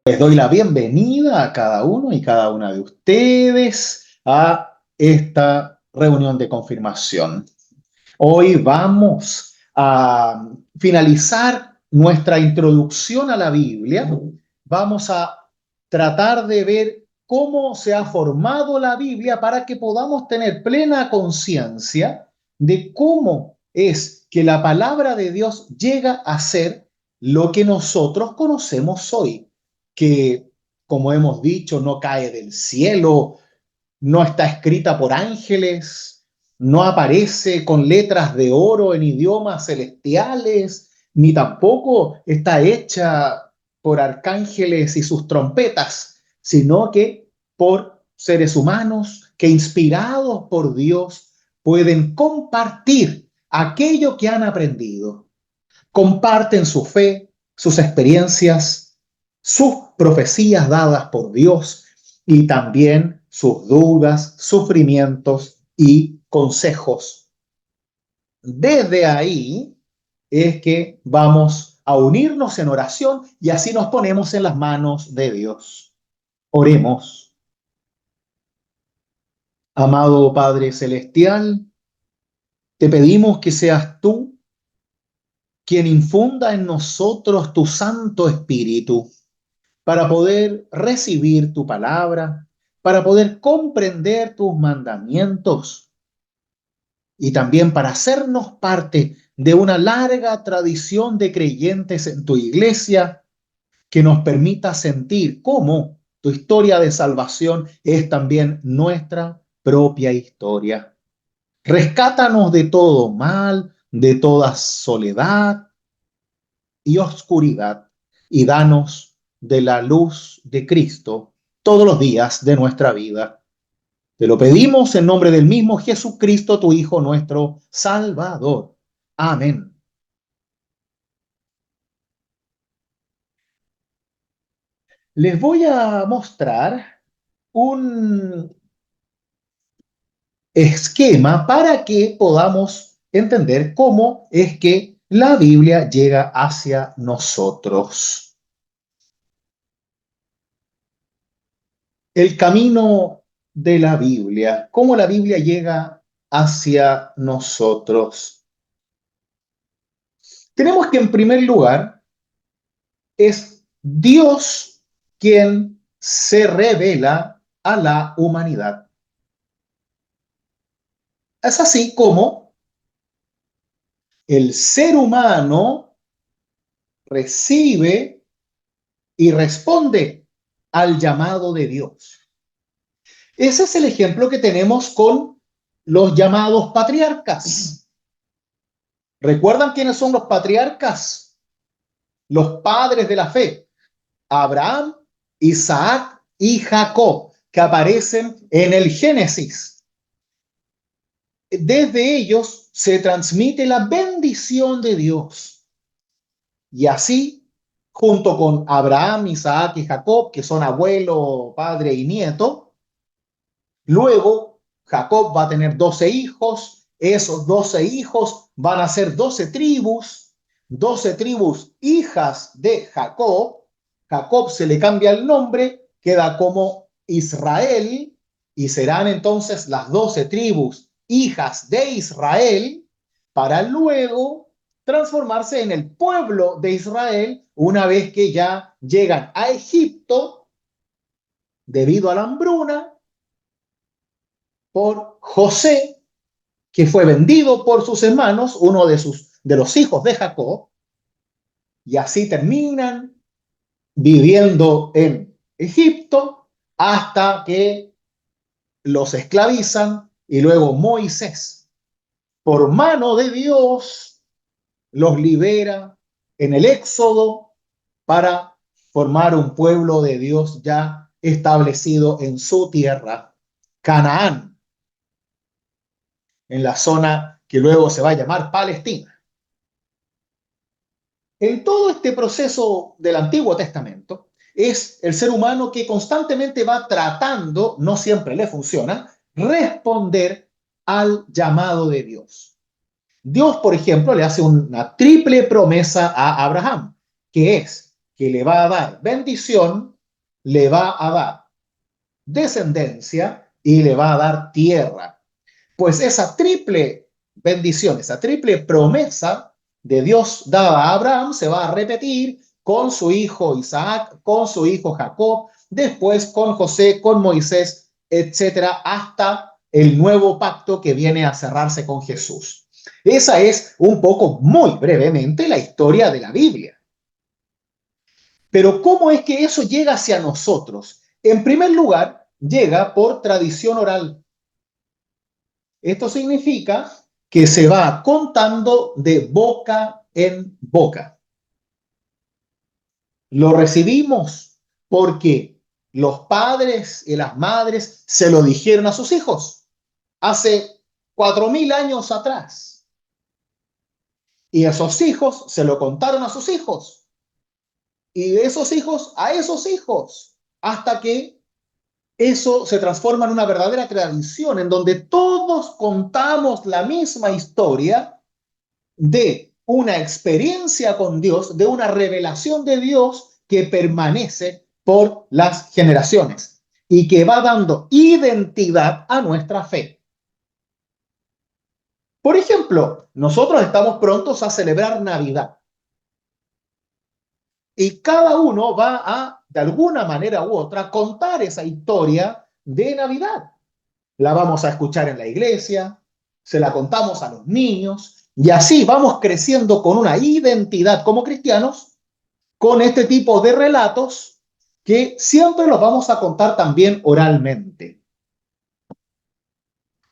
Les doy la bienvenida a cada uno y cada una de ustedes a esta reunión de confirmación. Hoy vamos a finalizar nuestra introducción a la Biblia. Vamos a tratar de ver cómo se ha formado la Biblia para que podamos tener plena conciencia de cómo es que la palabra de Dios llega a ser lo que nosotros conocemos hoy, que, como hemos dicho, no cae del cielo, no está escrita por ángeles, no aparece con letras de oro en idiomas celestiales, ni tampoco está hecha por arcángeles y sus trompetas, sino que por seres humanos que, inspirados por Dios, pueden compartir aquello que han aprendido. Comparten su fe, sus experiencias, sus profecías dadas por Dios y también sus dudas, sufrimientos y consejos. Desde ahí es que vamos a unirnos en oración y así nos ponemos en las manos de Dios. Oremos. Amado Padre Celestial, te pedimos que seas tú quien infunda en nosotros tu Santo Espíritu para poder recibir tu palabra, para poder comprender tus mandamientos y también para hacernos parte de una larga tradición de creyentes en tu iglesia que nos permita sentir cómo tu historia de salvación es también nuestra propia historia. Rescátanos de todo mal, de toda soledad y oscuridad y danos de la luz de Cristo todos los días de nuestra vida. Te lo pedimos en nombre del mismo Jesucristo, tu Hijo, nuestro Salvador. Amén. Les voy a mostrar un esquema para que podamos entender cómo es que la Biblia llega hacia nosotros. El camino de la Biblia, cómo la Biblia llega hacia nosotros. Tenemos que en primer lugar es Dios quien se revela a la humanidad. Es así como el ser humano recibe y responde al llamado de Dios. Ese es el ejemplo que tenemos con los llamados patriarcas. ¿Recuerdan quiénes son los patriarcas? Los padres de la fe. Abraham, Isaac y Jacob, que aparecen en el Génesis. Desde ellos se transmite la bendición de Dios. Y así, junto con Abraham, Isaac y Jacob, que son abuelo, padre y nieto, luego Jacob va a tener 12 hijos, esos 12 hijos van a ser 12 tribus hijas de Jacob. Jacob se le cambia el nombre, queda como Israel, y serán entonces las 12 tribus hijas de Israel, para luego transformarse en el pueblo de Israel una vez que ya llegan a Egipto debido a la hambruna por José, que fue vendido por sus hermanos, uno de los hijos de Jacob, y así terminan viviendo en Egipto hasta que los esclavizan y luego Moisés, por mano de Dios, los libera en el Éxodo para formar un pueblo de Dios ya establecido en su tierra, Canaán, en la zona que luego se va a llamar Palestina. En todo este proceso del Antiguo Testamento, es el ser humano que constantemente va tratando, no siempre le funciona, responder al llamado de Dios. Dios, por ejemplo, le hace una triple promesa a Abraham, que es que le va a dar bendición, le va a dar descendencia y le va a dar tierra. Pues esa triple bendición, esa triple promesa de Dios dada a Abraham se va a repetir con su hijo Isaac, con su hijo Jacob, después con José, con Moisés, etcétera, hasta el nuevo pacto que viene a cerrarse con Jesús. Esa es un poco, muy brevemente, la historia de la Biblia. Pero ¿cómo es que eso llega hacia nosotros? En primer lugar, llega por tradición oral. Esto significa que se va contando de boca en boca. Lo recibimos porque los padres y las madres se lo dijeron a sus hijos hace 4000 años atrás. Y esos hijos se lo contaron a sus hijos. Y de esos hijos a esos hijos. Hasta que eso se transforma en una verdadera tradición en donde todos contamos la misma historia de una experiencia con Dios, de una revelación de Dios que permanece por las generaciones y que va dando identidad a nuestra fe. Por ejemplo, nosotros estamos prontos a celebrar Navidad y cada uno va a, de alguna manera u otra, contar esa historia de Navidad. La vamos a escuchar en la iglesia, se la contamos a los niños y así vamos creciendo con una identidad como cristianos con este tipo de relatos que siempre los vamos a contar también oralmente.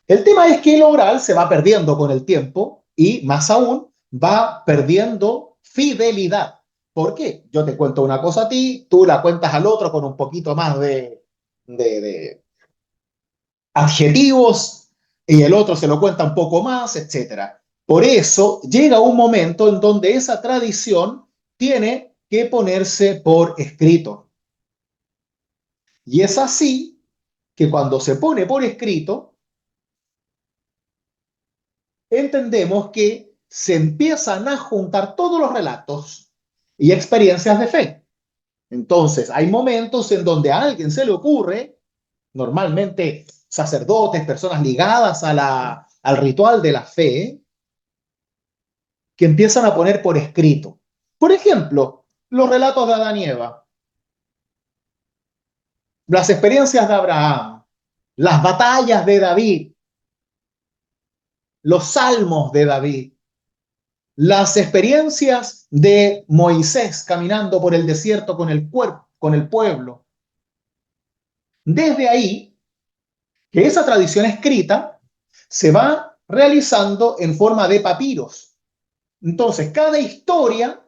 El tema es que el oral se va perdiendo con el tiempo y más aún va perdiendo fidelidad. ¿Por qué? Yo te cuento una cosa a ti, tú la cuentas al otro con un poquito más de adjetivos y el otro se lo cuenta un poco más, etcétera. Por eso llega un momento en donde esa tradición tiene que ponerse por escrito. Y es así que cuando se pone por escrito, entendemos que se empiezan a juntar todos los relatos y experiencias de fe. Entonces, hay momentos en donde a alguien se le ocurre, normalmente sacerdotes, personas ligadas al ritual de la fe, que empiezan a poner por escrito. Por ejemplo, los relatos de Adán y Eva, las experiencias de Abraham, las batallas de David, los salmos de David, las experiencias de Moisés caminando por el desierto con el pueblo. Desde ahí, que esa tradición escrita se va realizando en forma de papiros. Entonces, cada historia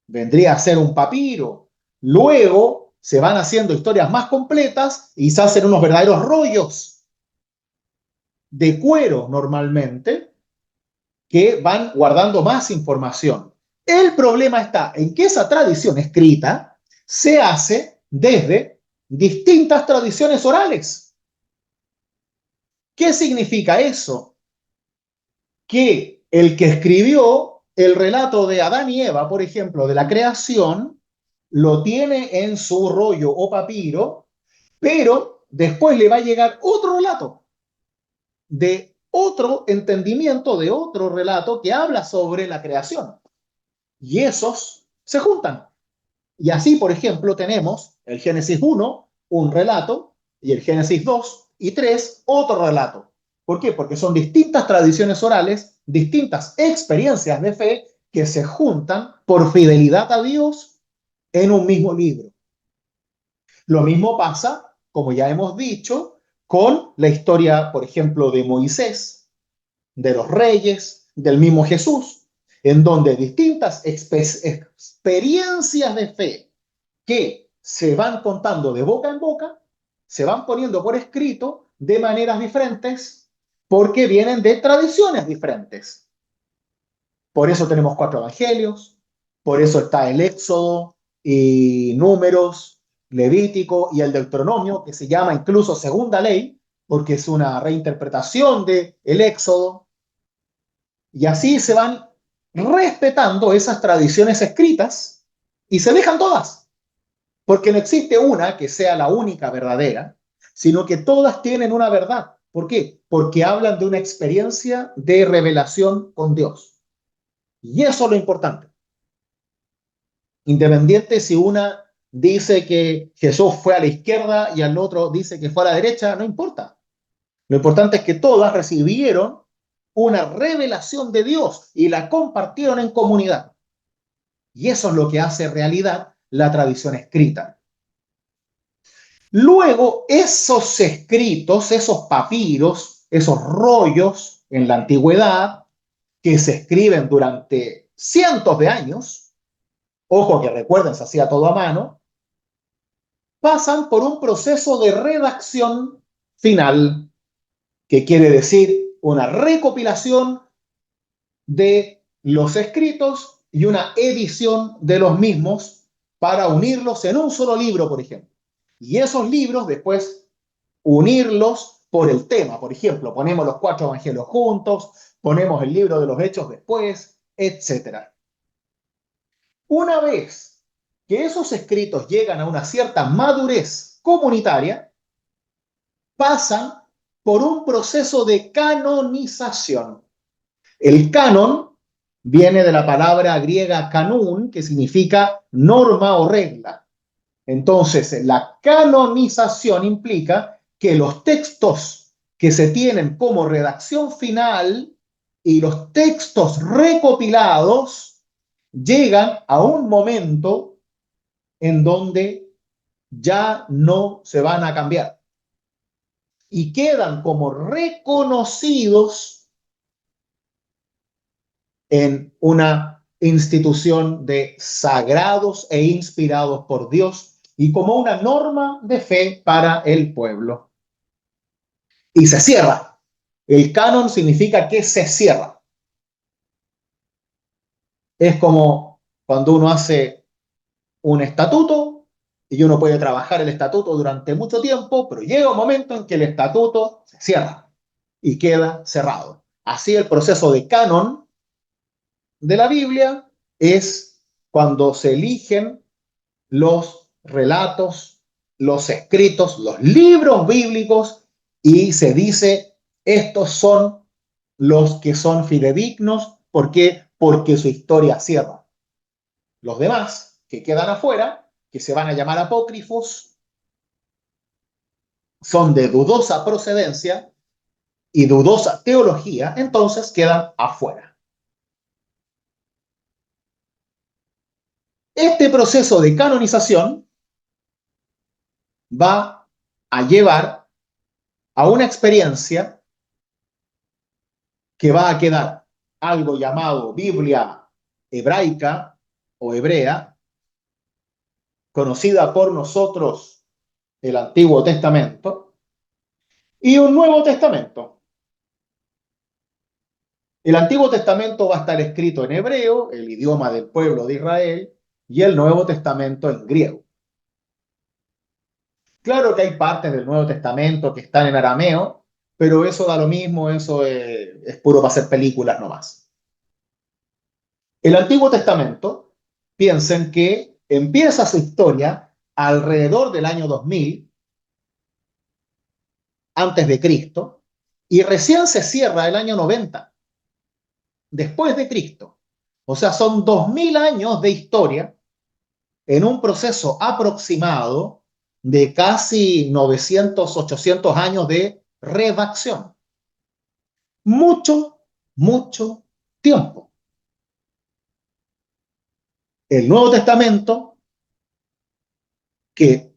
vendría a ser un papiro. Luego se van haciendo historias más completas y se hacen unos verdaderos rollos de cuero normalmente que van guardando más información. El problema está en que esa tradición escrita se hace desde distintas tradiciones orales. ¿Qué significa eso? Que el que escribió el relato de Adán y Eva, por ejemplo, de la creación, lo tiene en su rollo o papiro, pero después le va a llegar otro relato de otro entendimiento, de otro relato que habla sobre la creación. Y esos se juntan. Y así, por ejemplo, tenemos el Génesis 1, un relato, y el Génesis 2 y 3, otro relato. ¿Por qué? Porque son distintas tradiciones orales, distintas experiencias de fe que se juntan por fidelidad a Dios en un mismo libro. Lo mismo pasa, como ya hemos dicho, con la historia, por ejemplo, de Moisés, de los reyes, del mismo Jesús, en donde distintas experiencias de fe que se van contando de boca en boca, se van poniendo por escrito de maneras diferentes porque vienen de tradiciones diferentes. Por eso tenemos 4 evangelios, por eso está el Éxodo y Números, Levítico y el Deuteronomio, que se llama incluso segunda ley, porque es una reinterpretación del Éxodo. Y así se van respetando esas tradiciones escritas y se dejan todas, porque no existe una que sea la única verdadera, sino que todas tienen una verdad. ¿Por qué? Porque hablan de una experiencia de revelación con Dios. Y eso es lo importante. Independiente si una dice que Jesús fue a la izquierda y al otro dice que fue a la derecha, no importa. Lo importante es que todas recibieron una revelación de Dios y la compartieron en comunidad. Y eso es lo que hace realidad la tradición escrita. Luego, esos escritos, esos papiros, esos rollos en la antigüedad, que se escriben durante cientos de años, ojo que recuerden, se hacía todo a mano, pasan por un proceso de redacción final, que quiere decir una recopilación de los escritos y una edición de los mismos para unirlos en un solo libro, por ejemplo. Y esos libros después unirlos por el tema. Por ejemplo, ponemos los 4 evangelios juntos, ponemos el libro de los hechos después, etcétera. Una vez que esos escritos llegan a una cierta madurez comunitaria, pasan por un proceso de canonización. El canon viene de la palabra griega kanun, que significa norma o regla. Entonces, la canonización implica que los textos que se tienen como redacción final y los textos recopilados llegan a un momento en donde ya no se van a cambiar y quedan como reconocidos en una institución de sagrados e inspirados por Dios y como una norma de fe para el pueblo. Y se cierra. El canon significa que se cierra. Es como cuando uno hace un estatuto y uno puede trabajar el estatuto durante mucho tiempo, pero llega un momento en que el estatuto se cierra y queda cerrado. Así el proceso de canon de la Biblia es cuando se eligen los relatos, los escritos, los libros bíblicos y se dice, estos son los que son fidedignos. ¿Por qué? Porque su historia cierra. Los demás, que quedan afuera, que se van a llamar apócrifos, son de dudosa procedencia y dudosa teología, entonces quedan afuera. Este proceso de canonización va a llevar a una experiencia que va a quedar algo llamado Biblia hebraica o hebrea, conocida por nosotros el Antiguo Testamento, y un Nuevo Testamento. El Antiguo Testamento va a estar escrito en hebreo, el idioma del pueblo de Israel, y el Nuevo Testamento en griego. Claro que hay partes del Nuevo Testamento que están en arameo, pero eso da lo mismo, eso es puro para hacer películas nomás. El Antiguo Testamento, piensen que empieza su historia alrededor del año 2000 antes de Cristo y recién se cierra el año 90 después de Cristo. O sea, son 2000 años de historia en un proceso aproximado de casi 900, 800 años de redacción. Mucho, mucho tiempo. El Nuevo Testamento, que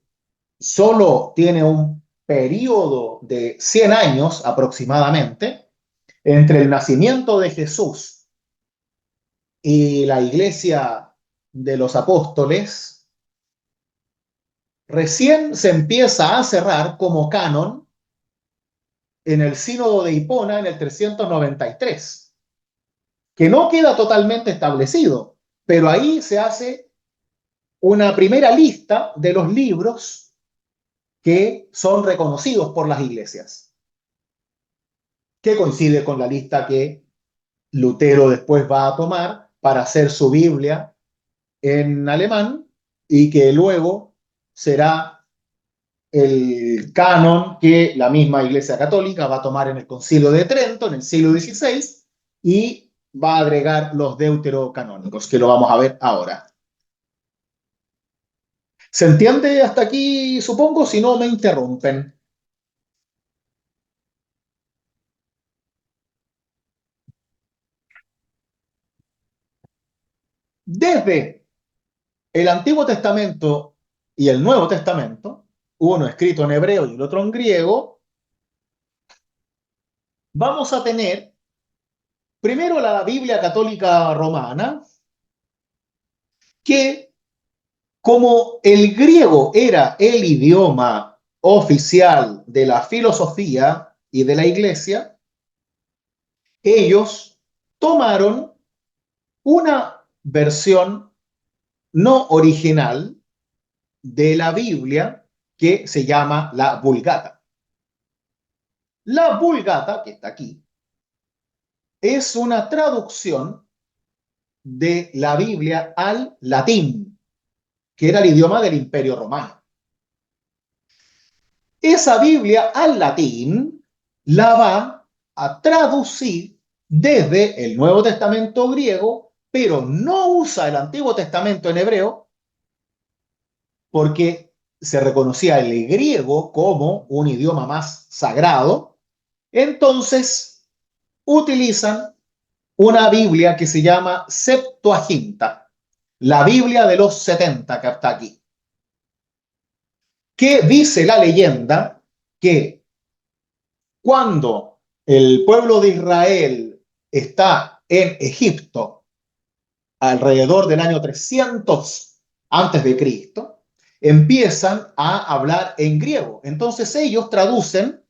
solo tiene un periodo de 100 años aproximadamente entre el nacimiento de Jesús y la iglesia de los apóstoles, recién se empieza a cerrar como canon en el Sínodo de Hipona en el 393, que no queda totalmente establecido, pero ahí se hace una primera lista de los libros que son reconocidos por las iglesias, que coincide con la lista que Lutero después va a tomar para hacer su Biblia en alemán y que luego será el canon que la misma Iglesia Católica va a tomar en el Concilio de Trento en el siglo XVI y va a agregar los deuterocanónicos, que lo vamos a ver ahora. ¿Se entiende hasta aquí, supongo? Si no, me interrumpen. Desde el Antiguo Testamento y el Nuevo Testamento, uno escrito en hebreo y el otro en griego, vamos a tener primero la Biblia Católica Romana, que como el griego era el idioma oficial de la filosofía y de la iglesia, ellos tomaron una versión no original de la Biblia que se llama la Vulgata. La Vulgata, que está aquí, es una traducción de la Biblia al latín, que era el idioma del Imperio Romano. Esa Biblia al latín la va a traducir desde el Nuevo Testamento griego, pero no usa el Antiguo Testamento en hebreo porque se reconocía el griego como un idioma más sagrado. Entonces utilizan una Biblia que se llama Septuaginta, la Biblia de los 70 que está aquí, que dice la leyenda que cuando el pueblo de Israel está en Egipto alrededor del año 300 antes de Cristo, empiezan a hablar en griego. Entonces ellos traducen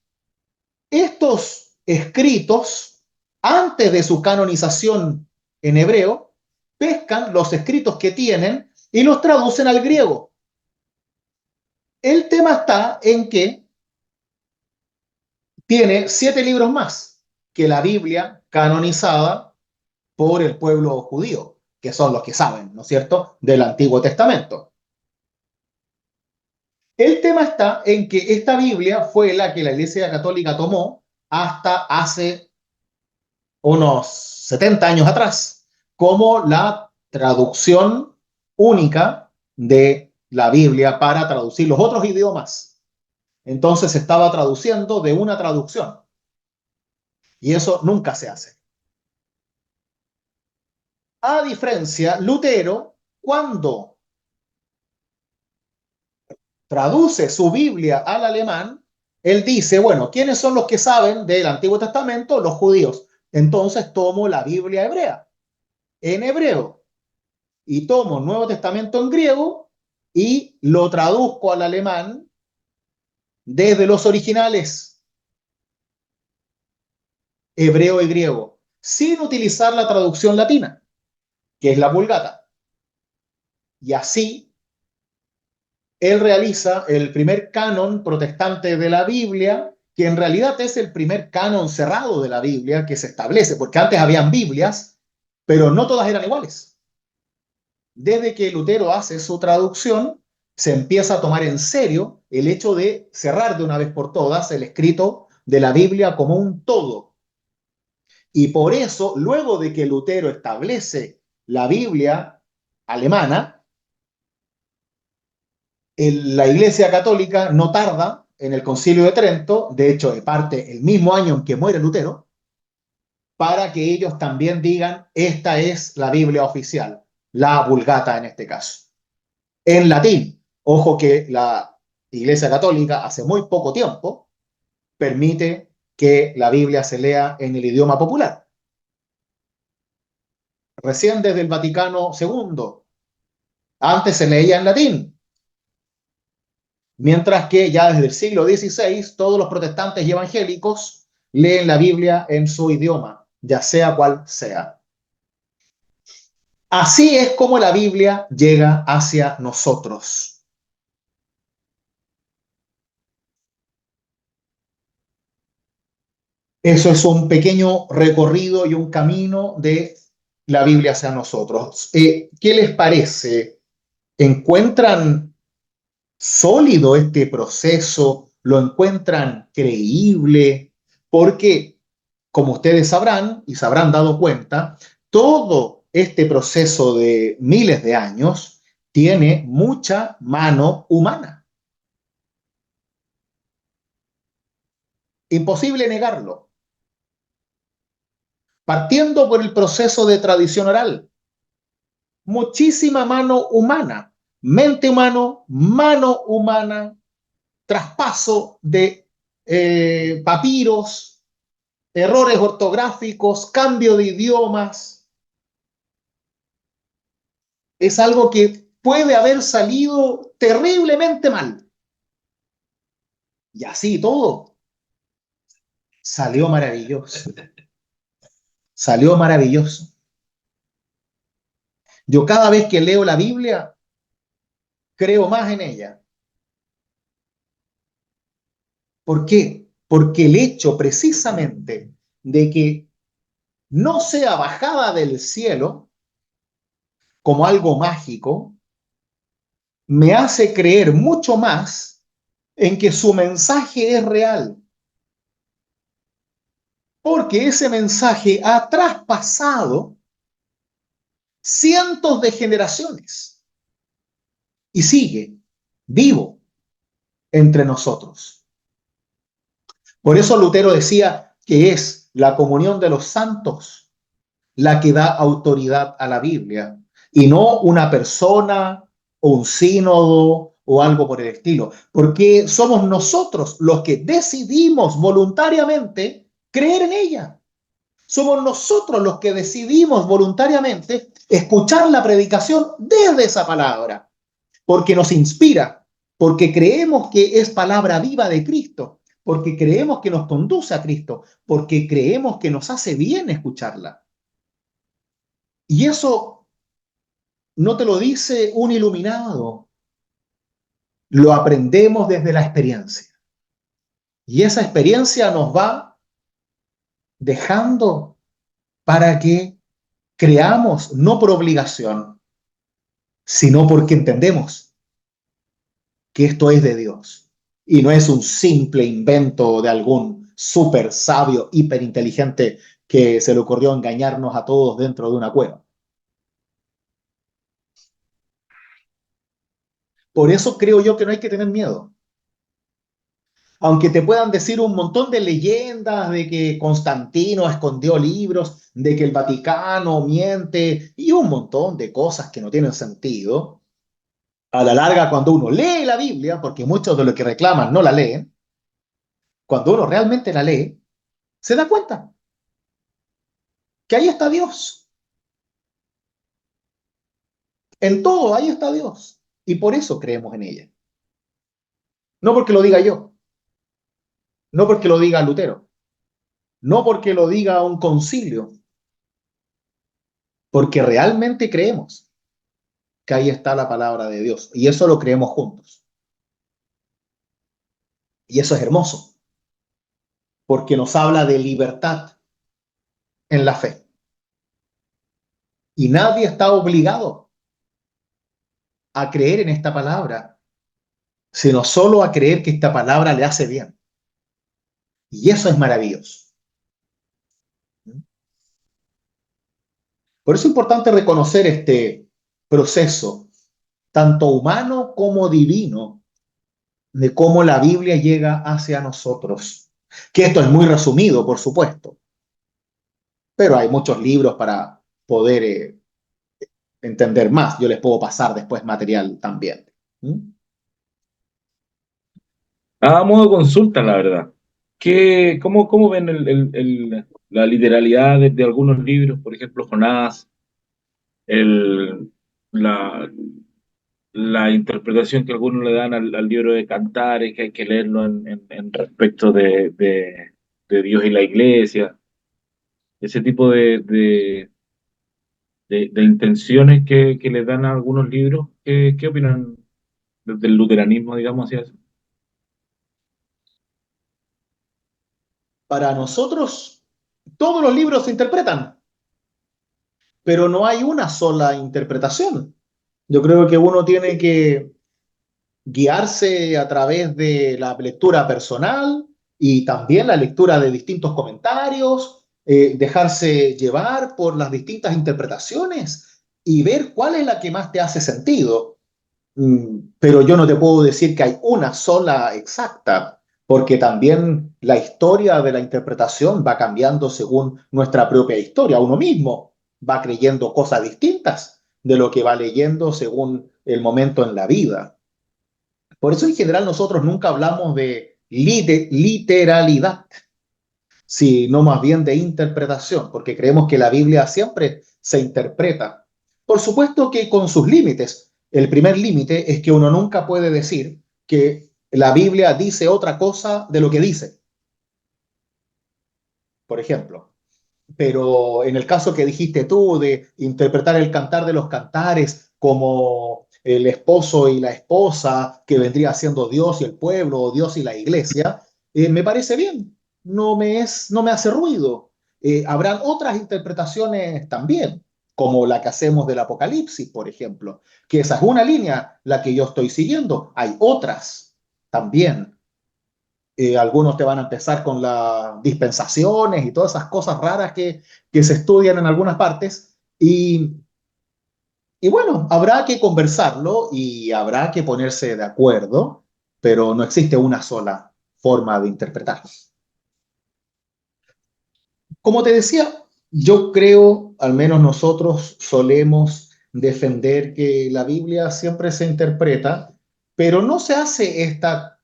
estos escritos antes de su canonización en hebreo, pescan los escritos que tienen y los traducen al griego. El tema está en que tiene 7 libros más que la Biblia canonizada por el pueblo judío, que son los que saben, ¿no es cierto?, del Antiguo Testamento. El tema está en que esta Biblia fue la que la Iglesia Católica tomó hasta hace unos 70 años atrás, como la traducción única de la Biblia para traducir los otros idiomas. Entonces se estaba traduciendo de una traducción y eso nunca se hace. A diferencia, Lutero, cuando traduce su Biblia al alemán, él dice, bueno, ¿quiénes son los que saben del Antiguo Testamento? Los judíos. Entonces tomo la Biblia hebrea, en hebreo, y tomo el Nuevo Testamento en griego y lo traduzco al alemán desde los originales, hebreo y griego, sin utilizar la traducción latina, que es la Vulgata. Y así él realiza el primer canon protestante de la Biblia, que en realidad es el primer canon cerrado de la Biblia que se establece, porque antes habían Biblias, pero no todas eran iguales. Desde que Lutero hace su traducción, se empieza a tomar en serio el hecho de cerrar de una vez por todas el escrito de la Biblia como un todo. Y por eso, luego de que Lutero establece la Biblia alemana, la Iglesia Católica no tarda en el Concilio de Trento, de hecho, de parte el mismo año en que muere Lutero, para que ellos también digan, esta es la Biblia oficial, la Vulgata en este caso. En latín, ojo que la Iglesia Católica hace muy poco tiempo permite que la Biblia se lea en el idioma popular. Recién desde el Vaticano II, antes se leía en latín, mientras que ya desde el siglo XVI todos los protestantes y evangélicos leen la Biblia en su idioma, ya sea cual sea. Así es como la Biblia llega hacia nosotros. Eso es un pequeño recorrido y un camino de la Biblia hacia nosotros. ¿Qué les parece? encuentran sólido este proceso, lo encuentran creíble, porque, como ustedes sabrán y se habrán dado cuenta, todo este proceso de miles de años tiene mucha mano humana. Imposible negarlo. Partiendo por el proceso de tradición oral, muchísima mano humana, mente humano, mano humana, traspaso de papiros, errores ortográficos, cambio de idiomas. Es algo que puede haber salido terriblemente mal. Y así todo salió maravilloso. Salió maravilloso. Yo cada vez que leo la Biblia, creo más en ella. ¿Por qué? Porque el hecho precisamente de que no sea bajada del cielo como algo mágico, me hace creer mucho más en que su mensaje es real, porque ese mensaje ha traspasado cientos de generaciones y sigue vivo entre nosotros. Por eso Lutero decía que es la comunión de los santos la que da autoridad a la Biblia y no una persona o un sínodo o algo por el estilo, porque somos nosotros los que decidimos voluntariamente creer en ella. Somos nosotros los que decidimos voluntariamente escuchar la predicación desde esa palabra, porque nos inspira, porque creemos que es palabra viva de Cristo, porque creemos que nos conduce a Cristo, porque creemos que nos hace bien escucharla. Y eso no te lo dice un iluminado, lo aprendemos desde la experiencia. Y esa experiencia nos va dejando para que creamos, no por obligación, sino porque entendemos que esto es de Dios y no es un simple invento de algún súper sabio, hiperinteligente que se le ocurrió engañarnos a todos dentro de una cueva. Por eso creo yo que no hay que tener miedo. Aunque te puedan decir un montón de leyendas de que Constantino escondió libros, de que el Vaticano miente y un montón de cosas que no tienen sentido, a la larga cuando uno lee la Biblia, porque muchos de los que reclaman no la leen, cuando uno realmente la lee, se da cuenta que ahí está Dios. En todo, ahí está Dios. Y por eso creemos en ella. No porque lo diga yo, no porque lo diga Lutero, no porque lo diga un concilio, porque realmente creemos que ahí está la palabra de Dios. Y eso lo creemos juntos. Y eso es hermoso, porque nos habla de libertad en la fe. Y nadie está obligado a creer en esta palabra, sino solo a creer que esta palabra le hace bien. Y eso es maravilloso. Por eso es importante reconocer este proceso, tanto humano como divino, de cómo la Biblia llega hacia nosotros. Que esto es muy resumido, por supuesto, pero hay muchos libros para poder entender más. Yo les puedo pasar después material también. ¿Mm? A modo de consulta, la verdad. ¿Cómo ven la literalidad de algunos libros? Por ejemplo, Jonás, el, la, la interpretación que algunos le dan al libro de Cantares, que hay que leerlo en respecto de Dios y la Iglesia, ese tipo de intenciones que le dan a algunos libros. ¿Qué opinan del luteranismo, digamos, hacia eso? Para nosotros, todos los libros se interpretan, pero no hay una sola interpretación. Yo creo que uno tiene que guiarse a través de la lectura personal y también la lectura de distintos comentarios, dejarse llevar por las distintas interpretaciones y ver cuál es la que más te hace sentido. Pero yo no te puedo decir que hay una sola exacta, porque también la historia de la interpretación va cambiando según nuestra propia historia. Uno mismo va creyendo cosas distintas de lo que va leyendo según el momento en la vida. Por eso en general nosotros nunca hablamos de literalidad, sino más bien de interpretación, porque creemos que la Biblia siempre se interpreta. Por supuesto que con sus límites. El primer límite es que uno nunca puede decir que la Biblia dice otra cosa de lo que dice, por ejemplo. Pero en el caso que dijiste tú de interpretar el cantar de los cantares como el esposo y la esposa, que vendría siendo Dios y el pueblo, o Dios y la iglesia, me parece bien, no me hace ruido. Habrán otras interpretaciones también, como la que hacemos del Apocalipsis, por ejemplo, que esa es una línea la que yo estoy siguiendo, hay otras también. Algunos te van a empezar con las dispensaciones y todas esas cosas raras que se estudian en algunas partes. Y bueno, habrá que conversarlo y habrá que ponerse de acuerdo, pero no existe una sola forma de interpretarlo. Como te decía, yo creo, al menos nosotros solemos defender que la Biblia siempre se interpreta, pero no se hace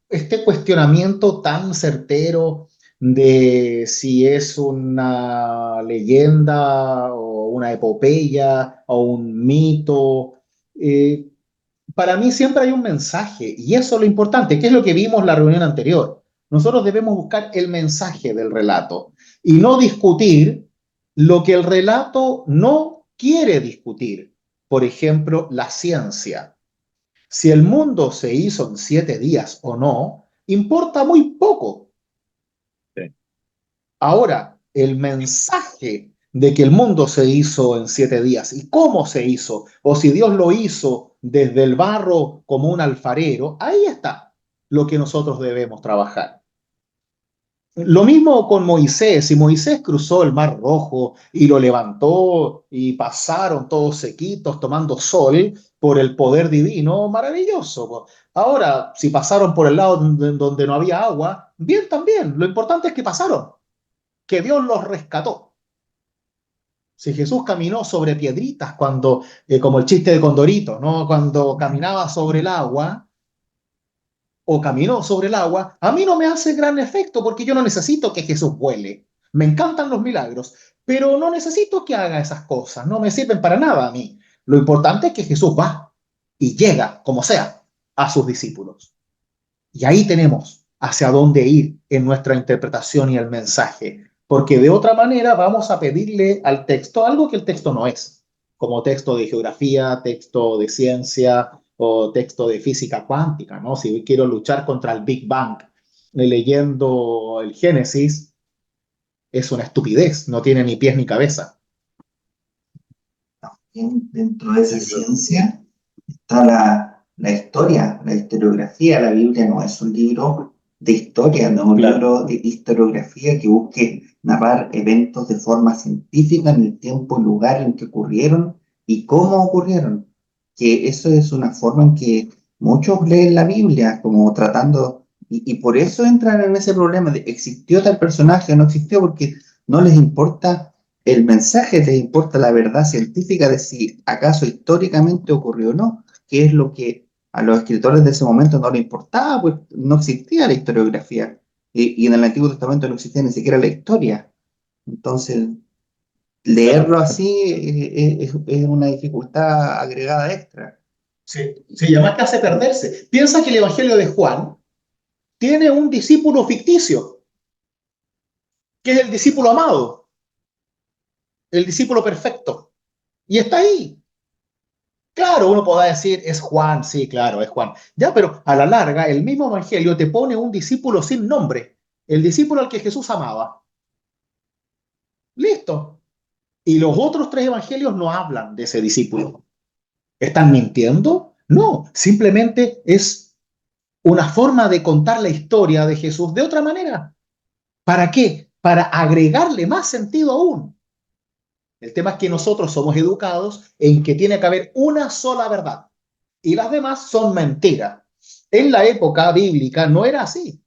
este cuestionamiento tan certero de si es una leyenda o una epopeya o un mito. Eh, para mí siempre hay un mensaje y eso es lo importante, que es lo que vimos en la reunión anterior. Nosotros debemos buscar el mensaje del relato y no discutir lo que el relato no quiere discutir. Por ejemplo, la ciencia. Si el mundo se hizo en 7 días o no, importa muy poco. Sí. Ahora, el mensaje de que el mundo se hizo en 7 días y cómo se hizo, o si Dios lo hizo desde el barro como un alfarero, ahí está lo que nosotros debemos trabajar. Lo mismo con Moisés, si Moisés cruzó el Mar Rojo y lo levantó y pasaron todos sequitos tomando sol por el poder divino, maravilloso. Ahora, si pasaron por el lado donde no había agua, bien también, lo importante es que pasaron, que Dios los rescató. Si Jesús caminó sobre piedritas cuando, como el chiste de Condorito, ¿no? Cuando caminaba sobre el agua o caminó sobre el agua, a mí no me hace gran efecto porque yo no necesito que Jesús vuele. Me encantan los milagros, pero no necesito que haga esas cosas, no me sirven para nada a mí. Lo importante es que Jesús va y llega, como sea, a sus discípulos. Y ahí tenemos hacia dónde ir en nuestra interpretación y el mensaje, porque de otra manera vamos a pedirle al texto algo que el texto no es, como texto de geografía, texto de ciencia o texto de física cuántica, ¿no? Si quiero luchar contra el Big Bang leyendo el Génesis, es una estupidez, no tiene ni pies ni cabeza. Dentro de esa Sí, claro. ciencia está la historia, la historiografía. La Biblia no es un libro de historia, no es un Claro. libro de historiografía que busque narrar eventos de forma científica en el tiempo y lugar en que ocurrieron y cómo ocurrieron. Que eso es una forma en que muchos leen la Biblia como tratando, y por eso entran en ese problema de existió tal personaje o no existió, porque no les importa el mensaje, les importa la verdad científica de si acaso históricamente ocurrió o no, que es lo que a los escritores de ese momento no les importaba, pues no existía la historiografía. Y en el Antiguo Testamento no existía ni siquiera la historia. Entonces, Claro. leerlo así es una dificultad agregada extra. Se llama que hace perderse. Piensa que el Evangelio de Juan tiene un discípulo ficticio, que es el discípulo amado, el discípulo perfecto. Y está ahí. Claro, uno podrá decir, es Juan, sí, claro, es Juan. Ya, pero a la larga, el mismo evangelio te pone un discípulo sin nombre, el discípulo al que Jesús amaba. Listo. Y los otros tres evangelios no hablan de ese discípulo. ¿Están mintiendo? No, simplemente es una forma de contar la historia de Jesús de otra manera. ¿Para qué? Para agregarle más sentido aún. El tema es que nosotros somos educados en que tiene que haber una sola verdad y las demás son mentiras. En la época bíblica no era así.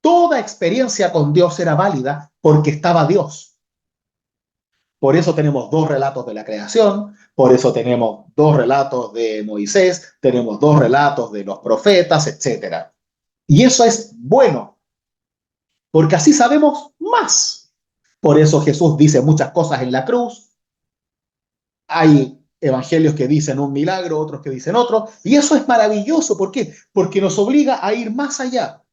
Toda experiencia con Dios era válida porque estaba Dios. Por eso tenemos dos relatos de la creación, por eso tenemos dos relatos de Moisés, tenemos dos relatos de los profetas, etcétera. Y eso es bueno, porque así sabemos más. Por eso Jesús dice muchas cosas en la cruz. Hay evangelios que dicen un milagro, otros que dicen otro, y eso es maravilloso. ¿Por qué? Porque nos obliga a ir más allá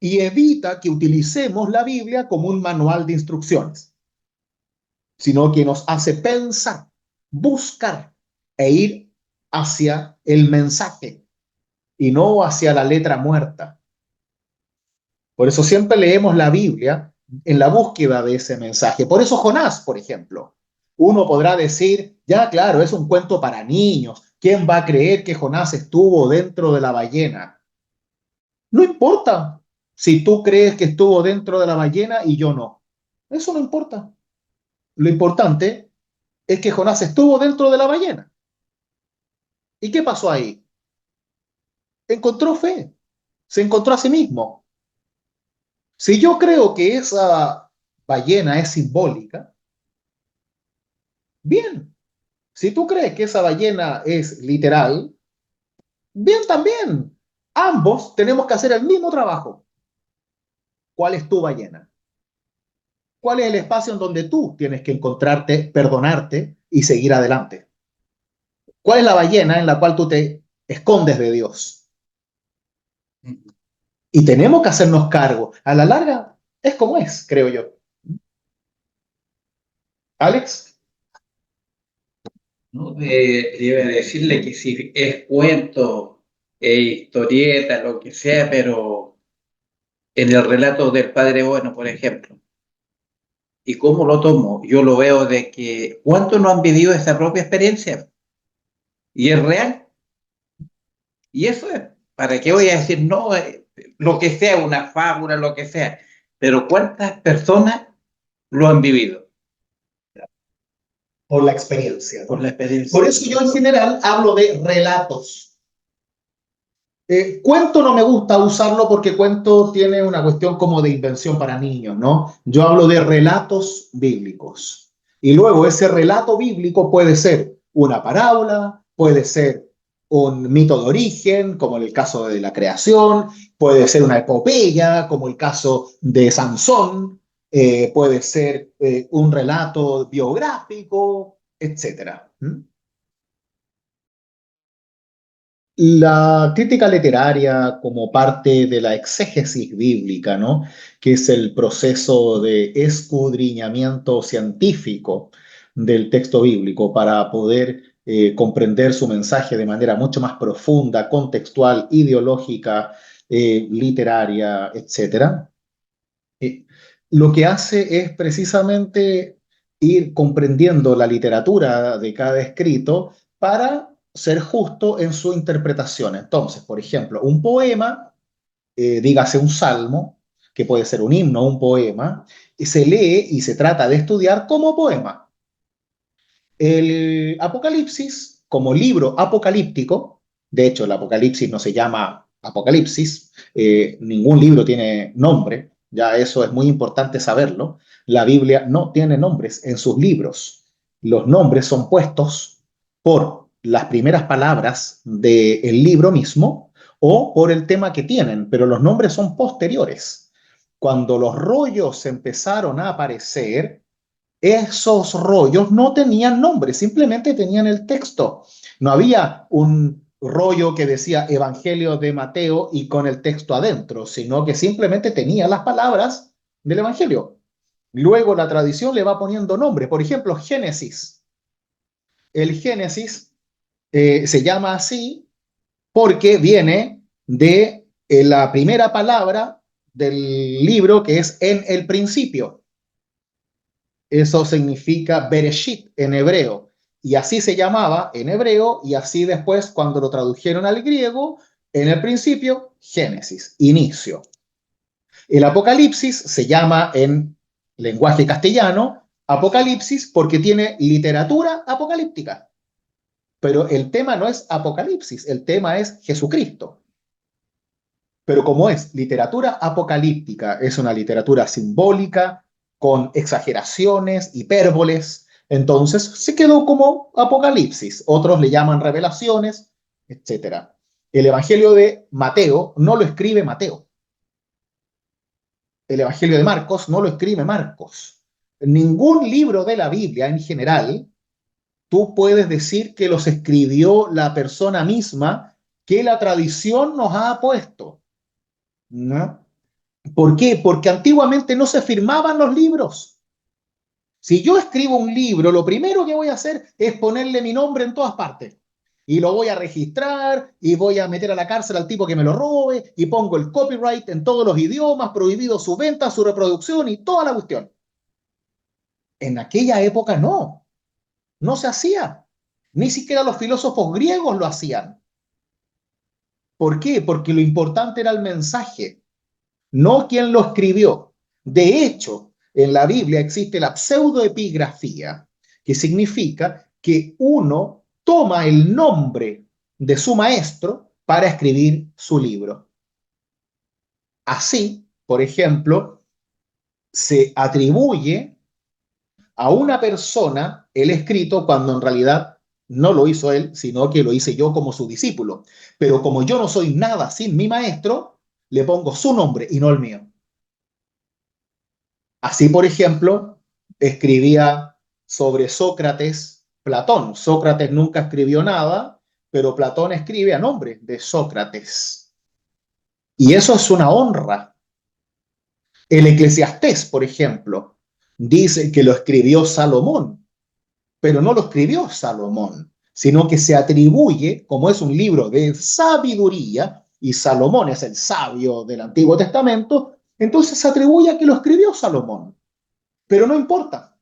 y evita que utilicemos la Biblia como un manual de instrucciones, sino que nos hace pensar, buscar e ir hacia el mensaje y no hacia la letra muerta. Por eso siempre leemos la Biblia en la búsqueda de ese mensaje. Por eso Jonás, por ejemplo, uno podrá decir, ya claro, es un cuento para niños. ¿Quién va a creer que Jonás estuvo dentro de la ballena? No importa si tú crees que estuvo dentro de la ballena y yo no. Eso no importa. Lo importante es que Jonás estuvo dentro de la ballena. ¿Y qué pasó ahí? Encontró fe, se encontró a sí mismo. Si yo creo que esa ballena es simbólica, bien. Si tú crees que esa ballena es literal, bien también. Ambos tenemos que hacer el mismo trabajo. ¿Cuál es tu ballena? ¿Cuál es el espacio en donde tú tienes que encontrarte, perdonarte y seguir adelante? ¿Cuál es la ballena en la cual tú te escondes de Dios? Y tenemos que hacernos cargo. A la larga, es como es, creo yo. Alex, ¿No? Debe decirle que si es cuento, historieta, lo que sea, pero en el relato del Padre Bueno, por ejemplo, ¿y cómo lo tomo? Yo lo veo de que cuántos no han vivido esa propia experiencia y es real. Y eso es, ¿para qué voy a decir no? Lo que sea, una fábula, lo que sea, pero ¿cuántas personas lo han vivido por la experiencia, por ¿no? la experiencia? Por eso yo en general hablo de relatos. Cuento no me gusta usarlo porque cuento tiene una cuestión como de invención para niños, ¿no? Yo hablo de relatos bíblicos. Y luego ese relato bíblico puede ser una parábola, puede ser un mito de origen, como en el caso de la creación, puede ser una epopeya, como el caso de Sansón, puede ser un relato biográfico, etcétera. ¿Mm? La crítica literaria como parte de la exégesis bíblica, ¿no? Que es el proceso de escudriñamiento científico del texto bíblico para poder comprender su mensaje de manera mucho más profunda, contextual, ideológica, literaria, etcétera. Eh, lo que hace es precisamente ir comprendiendo la literatura de cada escrito para ser justo en su interpretación. Entonces, por ejemplo, un poema, dígase un salmo, que puede ser un himno o un poema, y se lee y se trata de estudiar como poema. El Apocalipsis, como libro apocalíptico, de hecho el Apocalipsis no se llama Apocalipsis, ningún libro tiene nombre, ya eso es muy importante saberlo. La Biblia no tiene nombres en sus libros. Los nombres son puestos por las primeras palabras del libro mismo o por el tema que tienen, pero los nombres son posteriores. Cuando los rollos empezaron a aparecer, esos rollos no tenían nombre, simplemente tenían el texto. No había un rollo que decía Evangelio de Mateo y con el texto adentro, sino que simplemente tenía las palabras del Evangelio. Luego la tradición le va poniendo nombre. Por ejemplo, Génesis. El Génesis se llama así porque viene de la primera palabra del libro que es en el principio. Eso significa Bereshit en hebreo. y así se llamaba en hebreo, y así después, cuando lo tradujeron al griego, en el principio, Génesis, inicio. El Apocalipsis se llama en lenguaje castellano Apocalipsis porque tiene literatura apocalíptica. Pero el tema no es Apocalipsis, el tema es Jesucristo. Pero como es literatura apocalíptica, es una literatura simbólica, con exageraciones, hipérboles, entonces se quedó como Apocalipsis. Otros le llaman revelaciones, etc. El Evangelio de Mateo no lo escribe Mateo. El Evangelio de Marcos no lo escribe Marcos. Ningún libro de la Biblia en general, tú puedes decir que los escribió la persona misma que la tradición nos ha puesto, ¿no? ¿Por qué? Porque antiguamente no se firmaban los libros. Si yo escribo un libro, lo primero que voy a hacer es ponerle mi nombre en todas partes. Y lo voy a registrar y voy a meter a la cárcel al tipo que me lo robe y pongo el copyright en todos los idiomas, prohibido su venta, su reproducción y toda la cuestión. En aquella época no se hacía. Ni siquiera los filósofos griegos lo hacían. ¿Por qué? Porque lo importante era el mensaje, no quien lo escribió. De hecho, en la Biblia existe la pseudoepigrafía, que significa que uno toma el nombre de su maestro para escribir su libro. Así, por ejemplo, se atribuye a una persona el escrito cuando en realidad no lo hizo él, sino que lo hice yo como su discípulo. Pero como yo no soy nada sin mi maestro, le pongo su nombre y no el mío. Así, por ejemplo, escribía sobre Sócrates Platón. Sócrates nunca escribió nada, pero Platón escribe a nombre de Sócrates. Y eso es una honra. El Eclesiastés, por ejemplo, dice que lo escribió Salomón, pero no lo escribió Salomón, sino que se atribuye, como es un libro de sabiduría, y Salomón es el sabio del Antiguo Testamento, entonces se atribuye a que lo escribió Salomón. Pero no importa.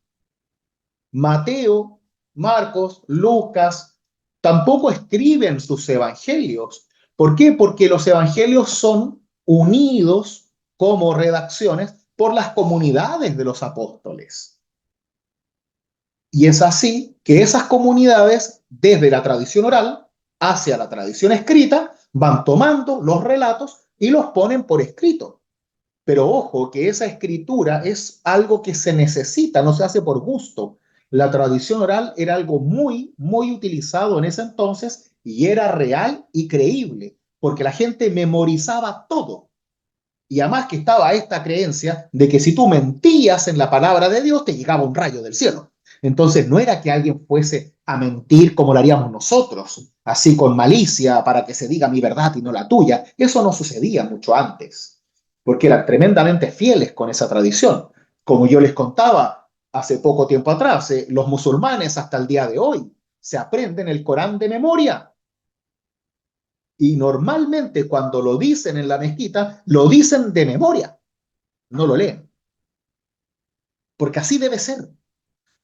Mateo, Marcos, Lucas tampoco escriben sus evangelios. ¿Por qué? Porque los evangelios son unidos como redacciones por las comunidades de los apóstoles. Y es así que esas comunidades, desde la tradición oral hacia la tradición escrita, van tomando los relatos y los ponen por escrito. Pero ojo, que esa escritura es algo que se necesita, no se hace por gusto. La tradición oral era algo muy utilizado en ese entonces y era real y creíble, porque la gente memorizaba todo. Y además que estaba esta creencia de que si tú mentías en la palabra de Dios, te llegaba un rayo del cielo. Entonces no era que alguien fuese a mentir como lo haríamos nosotros, así con malicia para que se diga mi verdad y no la tuya. Eso no sucedía mucho antes, porque eran tremendamente fieles con esa tradición. Como yo les contaba hace poco tiempo atrás, los musulmanes hasta el día de hoy se aprenden el Corán de memoria. Y normalmente cuando lo dicen en la mezquita, lo dicen de memoria, no lo leen. Porque así debe ser.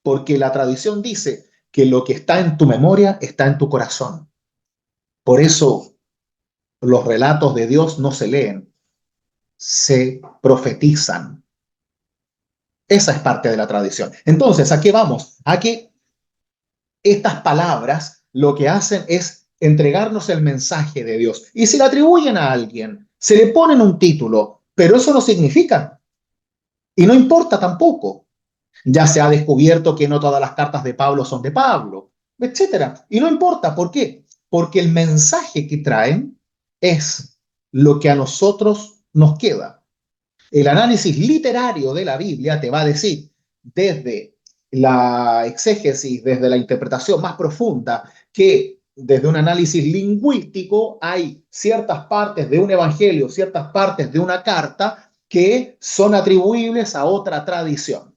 Porque la tradición dice que lo que está en tu memoria está en tu corazón. Por eso los relatos de Dios no se leen, se profetizan. Esa es parte de la tradición. Entonces, ¿a qué vamos? A que estas palabras lo que hacen es entregarnos el mensaje de Dios. Y se le atribuyen a alguien, se le ponen un título, pero eso no significa. Y no importa tampoco. Ya se ha descubierto que no todas las cartas de Pablo son de Pablo, etcétera. Y no importa, ¿por qué? Porque el mensaje que traen es lo que a nosotros nos queda. El análisis literario de la Biblia te va a decir, desde la exégesis, desde la interpretación más profunda, que desde un análisis lingüístico hay ciertas partes de un evangelio, ciertas partes de una carta que son atribuibles a otra tradición.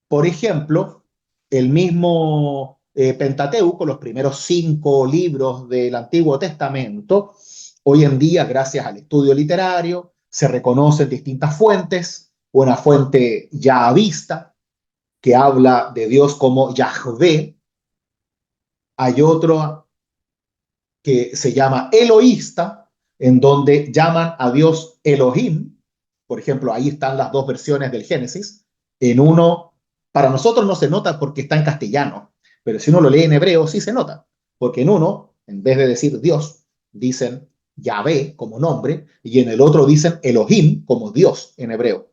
Por ejemplo, el mismo Pentateuco, los primeros 5 libros del Antiguo Testamento, hoy en día, gracias al estudio literario, se reconocen distintas fuentes. Una fuente yahavista, que habla de Dios como Yahvé, Hay otro que se llama eloísta, en donde llaman a Dios Elohim. Por ejemplo, ahí están las dos versiones del Génesis. En uno, para nosotros no se nota porque está en castellano, pero si uno lo lee en hebreo sí se nota, porque en uno, en vez de decir Dios, dicen Yahvé como nombre, y en el otro dicen Elohim como Dios en hebreo.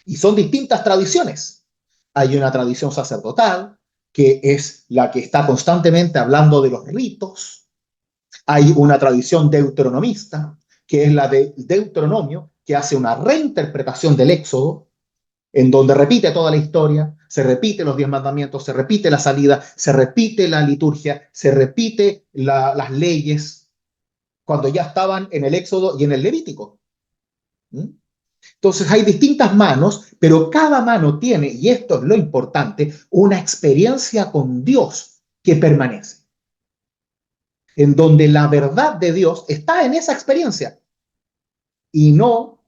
Y son distintas tradiciones. Hay una tradición sacerdotal, que es la que está constantemente hablando de los ritos. Hay una tradición deuteronomista, que es la de Deuteronomio, que hace una reinterpretación del Éxodo, en donde repite toda la historia, se repite los 10 mandamientos, se repite la salida, se repite la liturgia, se repite las leyes, cuando ya estaban en el Éxodo y en el Levítico. Entonces hay distintas manos, pero cada mano tiene, y esto es lo importante, una experiencia con Dios que permanece, en donde la verdad de Dios está en esa experiencia y no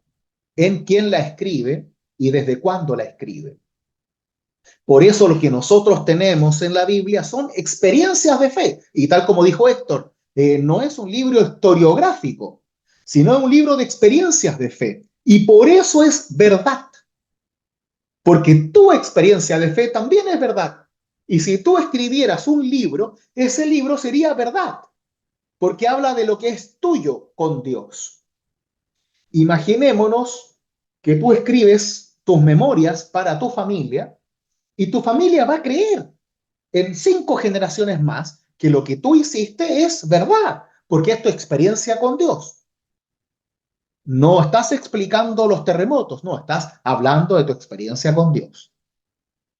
en quién la escribe y desde cuándo la escribe. Por eso lo que nosotros tenemos en la Biblia son experiencias de fe. Y tal como dijo Héctor, no es un libro historiográfico, sino un libro de experiencias de fe. Y por eso es verdad. Porque tu experiencia de fe también es verdad. Y si tú escribieras un libro, ese libro sería verdad. Porque habla de lo que es tuyo con Dios. Imaginémonos que tú escribes tus memorias para tu familia y tu familia va a creer en 5 generaciones más que lo que tú hiciste es verdad, porque es tu experiencia con Dios. No estás explicando los terremotos, no, estás hablando de tu experiencia con Dios.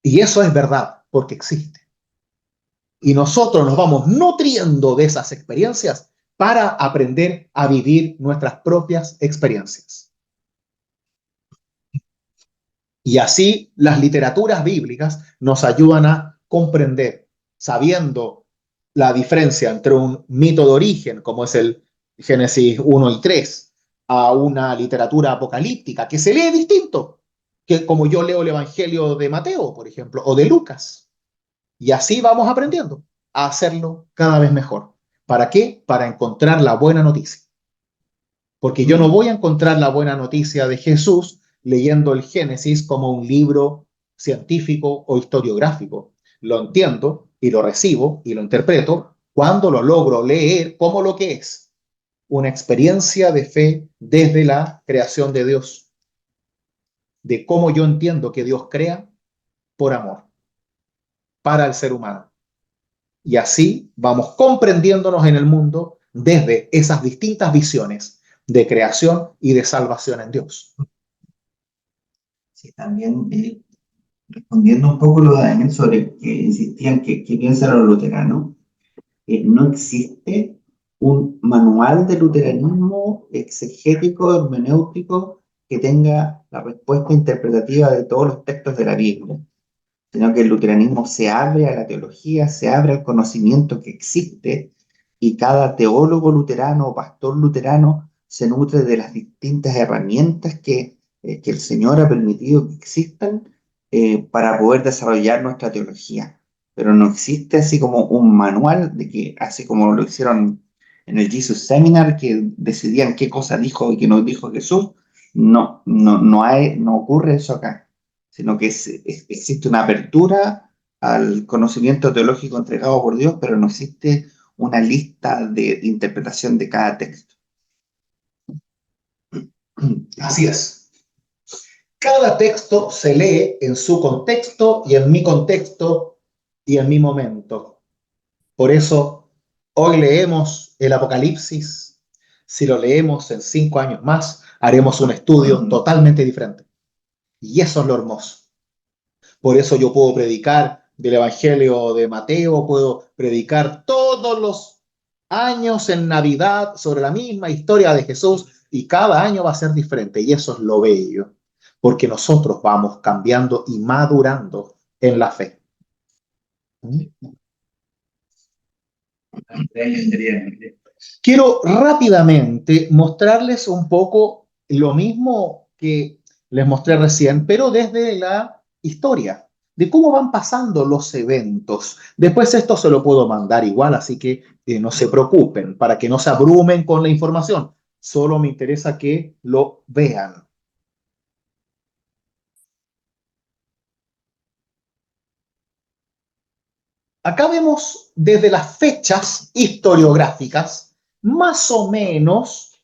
Y eso es verdad, porque existe. Y nosotros nos vamos nutriendo de esas experiencias para aprender a vivir nuestras propias experiencias. Y así las literaturas bíblicas nos ayudan a comprender, sabiendo la diferencia entre un mito de origen, como es el Génesis 1 y 3, a una literatura apocalíptica que se lee distinto, que como yo leo el Evangelio de Mateo, por ejemplo, o de Lucas. Y así vamos aprendiendo a hacerlo cada vez mejor. ¿Para qué? Para encontrar la buena noticia. Porque yo no voy a encontrar la buena noticia de Jesús leyendo el Génesis como un libro científico o historiográfico. Lo entiendo y lo recibo y lo interpreto cuando lo logro leer como lo que es una experiencia de fe desde la creación de Dios, de cómo yo entiendo que Dios crea por amor para el ser humano. Y así vamos comprendiéndonos en el mundo desde esas distintas visiones de creación y de salvación en Dios. Sí, también respondiendo un poco lo de Daniel sobre que insistían que piensan los luteranos, no existe un manual de luteranismo exegético, hermenéutico, que tenga la respuesta interpretativa de todos los textos de la Biblia, sino que el luteranismo se abre a la teología, se abre al conocimiento que existe, y cada teólogo luterano o pastor luterano se nutre de las distintas herramientas que el Señor ha permitido que existan para poder desarrollar nuestra teología. Pero no existe así como un manual de que, así como lo hicieron en el Jesus Seminar, que decidían qué cosa dijo y qué no dijo Jesús. No ocurre eso acá, sino que existe una apertura al conocimiento teológico entregado por Dios, pero no existe una lista de interpretación de cada texto. Así es. Cada texto se lee en su contexto y en mi contexto y en mi momento. Por eso, hoy leemos el Apocalipsis. Si lo leemos en 5 años más, haremos un estudio totalmente diferente. Y eso es lo hermoso. Por eso yo puedo predicar del Evangelio de Mateo, puedo predicar todos los años en Navidad sobre la misma historia de Jesús y cada año va a ser diferente. Y eso es lo bello, porque nosotros vamos cambiando y madurando en la fe. Quiero rápidamente mostrarles un poco lo mismo que les mostré recién, pero desde la historia, de cómo van pasando los eventos. Después esto se lo puedo mandar igual, así que no se preocupen, para que no se abrumen con la información. Solo me interesa que lo vean. Acá vemos desde las fechas historiográficas, más o menos,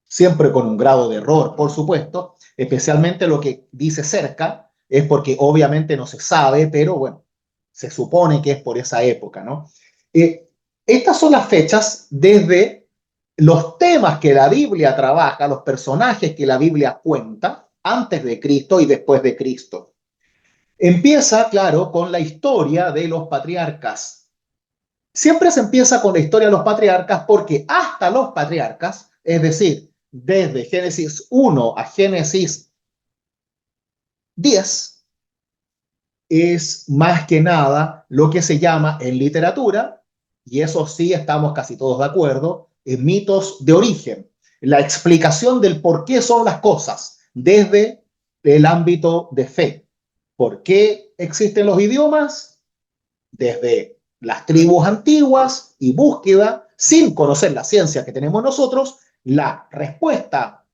siempre con un grado de error, por supuesto, especialmente lo que dice cerca, es porque obviamente no se sabe, pero bueno, se supone que es por esa época, ¿no? Estas son las fechas desde los temas que la Biblia trabaja, los personajes que la Biblia cuenta, antes de Cristo y después de Cristo. Empieza, claro, con la historia de los patriarcas. Siempre se empieza con la historia de los patriarcas porque hasta los patriarcas, es decir, desde Génesis 1 a Génesis 10, es más que nada lo que se llama en literatura, y eso sí estamos casi todos de acuerdo, en mitos de origen, la explicación del por qué son las cosas desde el ámbito de fe. ¿Por qué existen los idiomas? Desde las tribus antiguas y búsqueda, sin conocer la ciencia que tenemos nosotros, la respuesta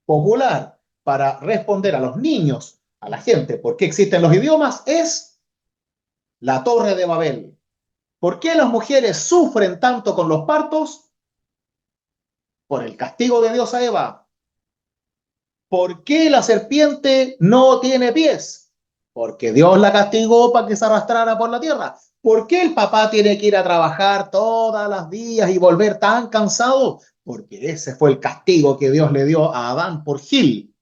popular para responder a los niños, a la gente, por qué existen los idiomas, es la Torre de Babel. ¿Por qué las mujeres sufren tanto con los partos? Por el castigo de Dios a Eva. ¿Por qué la serpiente no tiene pies? Porque Dios la castigó para que se arrastrara por la tierra. ¿Por qué el papá tiene que ir a trabajar todas las días y volver tan cansado? Porque ese fue el castigo que Dios le dio a Adán por Gil.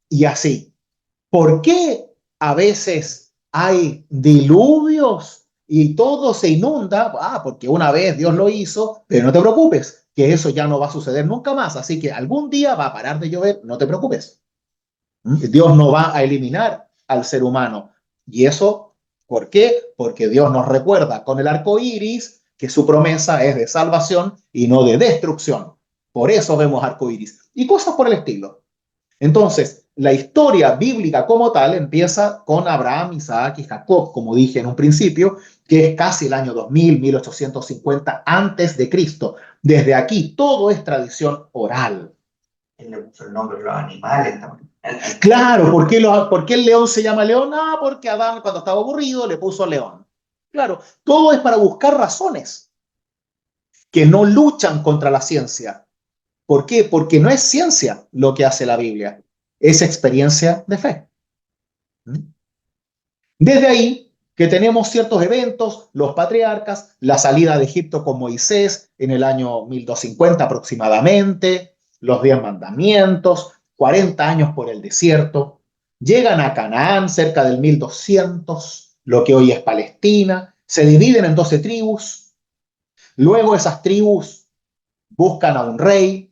Y así. ¿Por qué a veces hay diluvios y todo se inunda? Porque una vez Dios lo hizo, pero no te preocupes, que eso ya no va a suceder nunca más. Así que algún día va a parar de llover, no te preocupes. Dios no va a eliminar al ser humano. ¿Y eso por qué? Porque Dios nos recuerda con el arco iris que su promesa es de salvación y no de destrucción. Por eso vemos arco iris y cosas por el estilo. Entonces, la historia bíblica como tal empieza con Abraham, Isaac y Jacob, como dije en un principio, que es casi el año 2000, 1850 antes de Cristo. Desde aquí todo es tradición oral. Él le puso el nombre de los animales también. Claro, ¿por qué el león se llama león? Porque Adán cuando estaba aburrido le puso león. Claro, todo es para buscar razones que no luchan contra la ciencia. ¿Por qué? Porque no es ciencia lo que hace la Biblia, es experiencia de fe. Desde ahí que tenemos ciertos eventos, los patriarcas, la salida de Egipto con Moisés en el año 1250 aproximadamente, los 10 mandamientos, 40 años por el desierto, llegan a Canaán cerca del 1200, lo que hoy es Palestina, se dividen en 12 tribus, luego esas tribus buscan a un rey,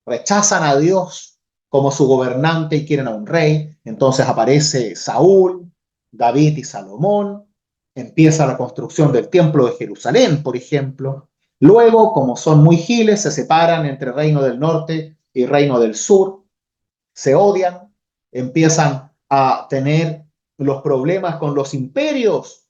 rechazan a Dios como su gobernante y quieren a un rey. Entonces aparece Saúl, David y Salomón. Empieza la construcción del templo de Jerusalén, por ejemplo. Luego, como son muy giles, se separan entre Reino del Norte y Reino del Sur. Se odian, empiezan a tener los problemas con los imperios,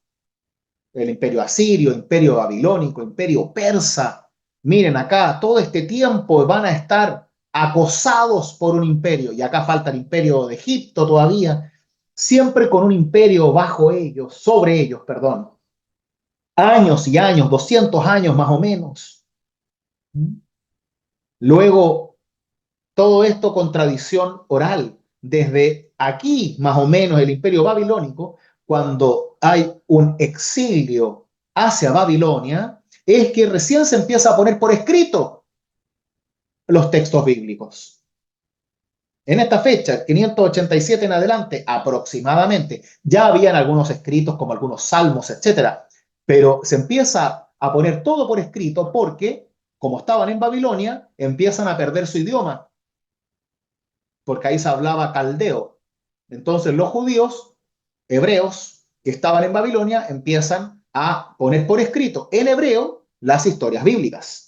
el imperio asirio, imperio babilónico, imperio persa. Miren acá, todo este tiempo van a estar acosados por un imperio, y acá falta el imperio de Egipto todavía, siempre con un imperio bajo ellos, sobre ellos, perdón. Años y años, 200 años más o menos. Luego, todo esto con tradición oral, desde aquí, más o menos, el imperio babilónico, cuando hay un exilio hacia Babilonia, es que recién se empieza a poner por escrito los textos bíblicos. En esta fecha, 587 en adelante, aproximadamente, ya habían algunos escritos como algunos salmos, etcétera, pero se empieza a poner todo por escrito porque, como estaban en Babilonia, empiezan a perder su idioma, porque ahí se hablaba caldeo. Entonces los judíos, hebreos, que estaban en Babilonia, empiezan a poner por escrito en hebreo las historias bíblicas.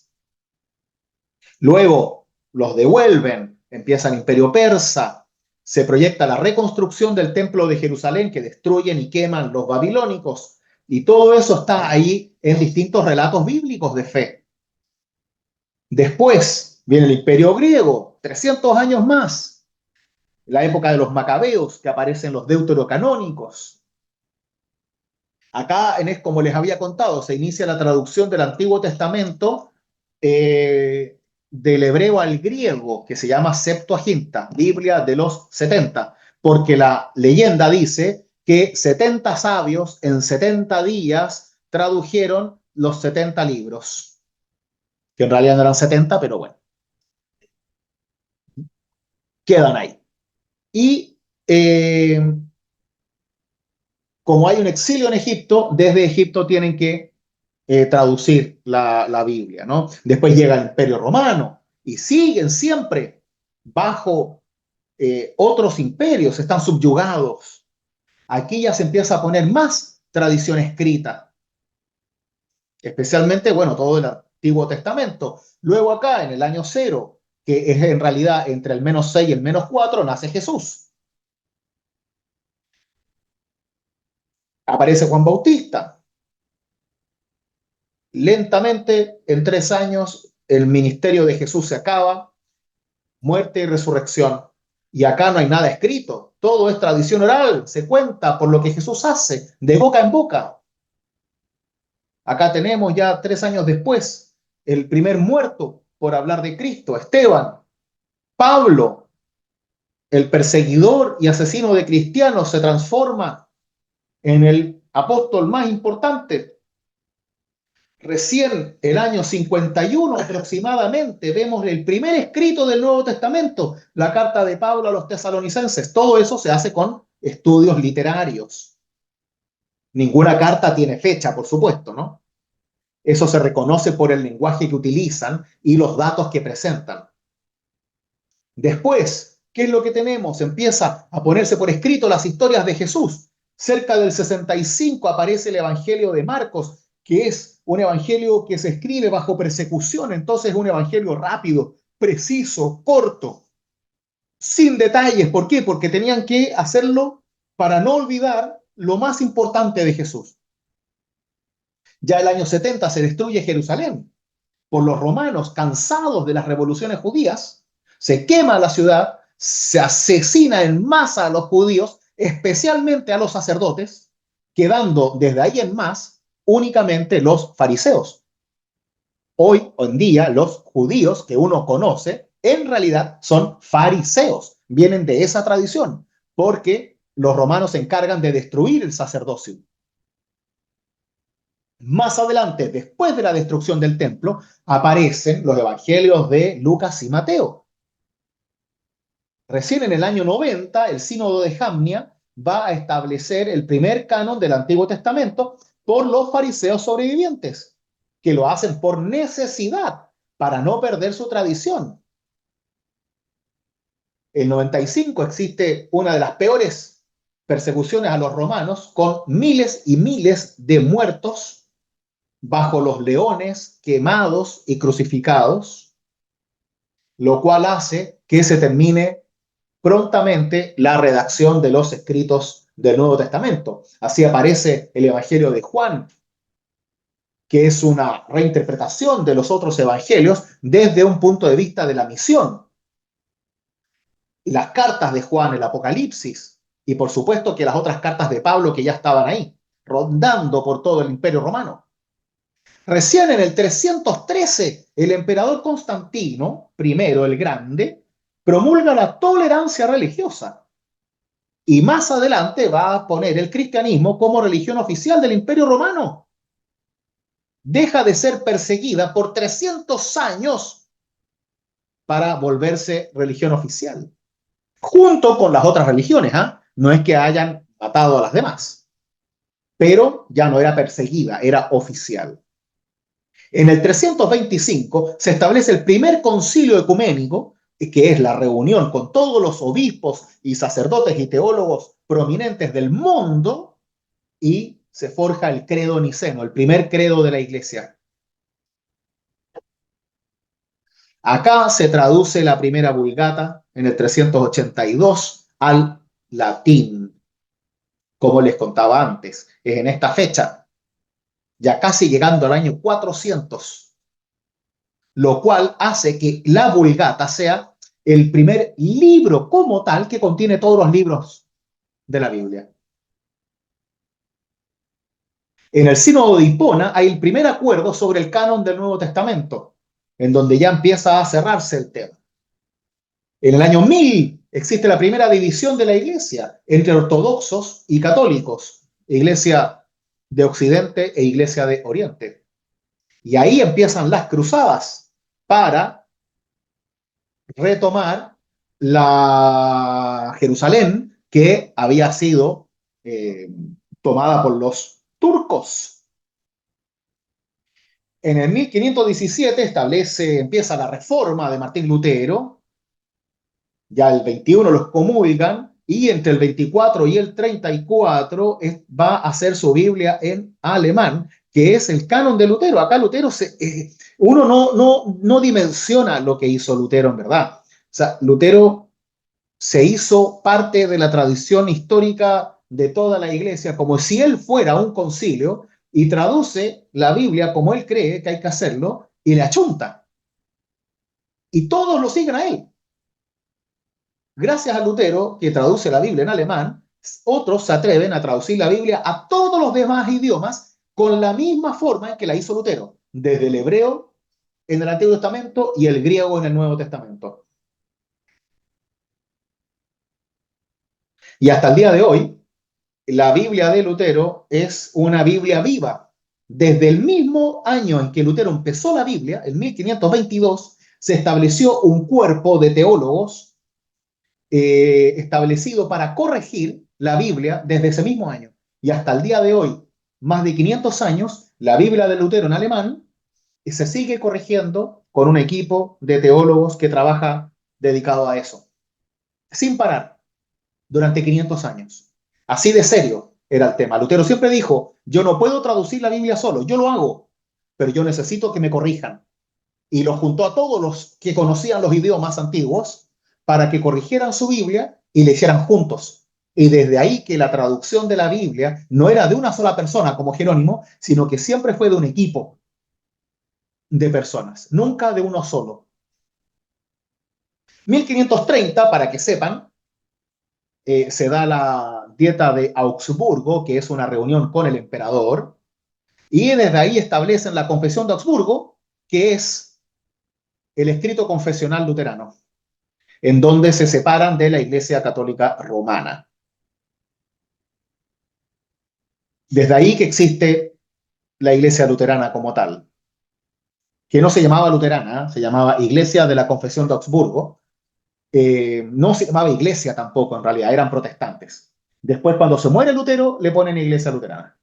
Luego los devuelven, empieza el imperio persa, se proyecta la reconstrucción del templo de Jerusalén que destruyen y queman los babilónicos. Y todo eso está ahí en distintos relatos bíblicos de fe. Después viene el Imperio griego, 300 años más, la época de los macabeos, que aparecen los deuterocanónicos. Acá, como les había contado, se inicia la traducción del Antiguo Testamento del hebreo al griego, que se llama Septuaginta, Biblia de los 70, porque la leyenda dice que 70 sabios en 70 días tradujeron los 70 libros, que en realidad no eran 70, pero bueno, quedan ahí. Y como hay un exilio en Egipto, desde Egipto tienen que traducir la Biblia, ¿no? Después llega el Imperio Romano y siguen siempre bajo otros imperios, están subyugados. Aquí ya se empieza a poner más tradición escrita, especialmente, bueno, todo el Antiguo Testamento. Luego acá, en el año 0, que es en realidad entre el -6 y el -4, nace Jesús. Aparece Juan Bautista. Lentamente, en 3 años, el ministerio de Jesús se acaba, muerte y resurrección. Y acá no hay nada escrito, todo es tradición oral, se cuenta por lo que Jesús hace, de boca en boca. Acá tenemos ya 3 años después, el primer muerto por hablar de Cristo, Esteban. Pablo, el perseguidor y asesino de cristianos, se transforma en el apóstol más importante. Recién el año 51 aproximadamente vemos el primer escrito del Nuevo Testamento, la carta de Pablo a los tesalonicenses. Todo eso se hace con estudios literarios. Ninguna carta tiene fecha, por supuesto, ¿no? Eso se reconoce por el lenguaje que utilizan y los datos que presentan. Después, ¿qué es lo que tenemos? Empieza a ponerse por escrito las historias de Jesús. Cerca del 65 aparece el Evangelio de Marcos, que es un evangelio que se escribe bajo persecución, entonces es un evangelio rápido, preciso, corto, sin detalles. ¿Por qué? Porque tenían que hacerlo para no olvidar lo más importante de Jesús. Ya el año 70 se destruye Jerusalén por los romanos, cansados de las revoluciones judías, se quema la ciudad, se asesina en masa a los judíos, especialmente a los sacerdotes, quedando desde ahí en más únicamente los fariseos. Hoy en día los judíos que uno conoce en realidad son fariseos, vienen de esa tradición, porque los romanos se encargan de destruir el sacerdocio. Más adelante, después de la destrucción del templo, aparecen los evangelios de Lucas y Mateo. Recién en el año 90, el sínodo de Jamnia va a establecer el primer canon del Antiguo Testamento por los fariseos sobrevivientes, que lo hacen por necesidad, para no perder su tradición. En el 95 existe una de las peores persecuciones a los romanos, con miles y miles de muertos bajo los leones, quemados y crucificados, lo cual hace que se termine prontamente la redacción de los escritos del Nuevo Testamento. Así aparece el Evangelio de Juan, que es una reinterpretación de los otros evangelios desde un punto de vista de la misión. Y las cartas de Juan, el Apocalipsis, y por supuesto que las otras cartas de Pablo que ya estaban ahí, rondando por todo el Imperio Romano. Recién en el 313, el emperador Constantino, primero el Grande, promulga la tolerancia religiosa y más adelante va a poner el cristianismo como religión oficial del Imperio Romano. Deja de ser perseguida por 300 años para volverse religión oficial, junto con las otras religiones, ¿eh? No es que hayan matado a las demás, pero ya no era perseguida, era oficial. En el 325 se establece el primer concilio ecuménico, que es la reunión con todos los obispos y sacerdotes y teólogos prominentes del mundo, y se forja el credo niceno, el primer credo de la iglesia. Acá se traduce la primera Vulgata en el 382 al latín, como les contaba antes. Es en esta fecha, ya casi llegando al año 400, lo cual hace que la Vulgata sea el primer libro como tal que contiene todos los libros de la Biblia. En el Sínodo de Hipona hay el primer acuerdo sobre el canon del Nuevo Testamento, en donde ya empieza a cerrarse el tema. En el año 1000 existe la primera división de la iglesia entre ortodoxos y católicos, iglesia de Occidente e iglesia de Oriente. Y ahí empiezan las cruzadas para retomar la Jerusalén que había sido tomada por los turcos. En el 1517 empieza la reforma de Martín Lutero, ya el 21 los comulgan, y entre el 24 y el 34 va a hacer su Biblia en alemán, que es el canon de Lutero. Acá Lutero, uno no dimensiona lo que hizo Lutero en verdad. O sea, Lutero se hizo parte de la tradición histórica de toda la iglesia, como si él fuera un concilio, y traduce la Biblia como él cree que hay que hacerlo, y le achunta. Y todos lo siguen a él. Gracias a Lutero, que traduce la Biblia en alemán, otros se atreven a traducir la Biblia a todos los demás idiomas con la misma forma en que la hizo Lutero, desde el hebreo en el Antiguo Testamento y el griego en el Nuevo Testamento. Y hasta el día de hoy, la Biblia de Lutero es una Biblia viva. Desde el mismo año en que Lutero empezó la Biblia, en 1522, se estableció un cuerpo de teólogos establecido para corregir la Biblia desde ese mismo año. Y hasta el día de hoy, más de 500 años, la Biblia de Lutero en alemán se sigue corrigiendo con un equipo de teólogos que trabaja dedicado a eso, sin parar, durante 500 años. Así de serio era el tema. Lutero siempre dijo, yo no puedo traducir la Biblia solo, yo lo hago, pero yo necesito que me corrijan. Y los juntó a todos los que conocían los idiomas antiguos para que corrigieran su Biblia y le hicieran juntos. Y desde ahí que la traducción de la Biblia no era de una sola persona como Jerónimo, sino que siempre fue de un equipo de personas, nunca de uno solo. 1530, para que sepan, se da la Dieta de Augsburgo, que es una reunión con el emperador, y desde ahí establecen la Confesión de Augsburgo, que es el escrito confesional luterano, en donde se separan de la Iglesia Católica Romana. Desde ahí que existe la Iglesia Luterana como tal, que no se llamaba luterana, se llamaba Iglesia de la Confesión de Augsburgo. No se llamaba iglesia tampoco, en realidad, eran protestantes. Después, cuando se muere Lutero, le ponen Iglesia Luterana.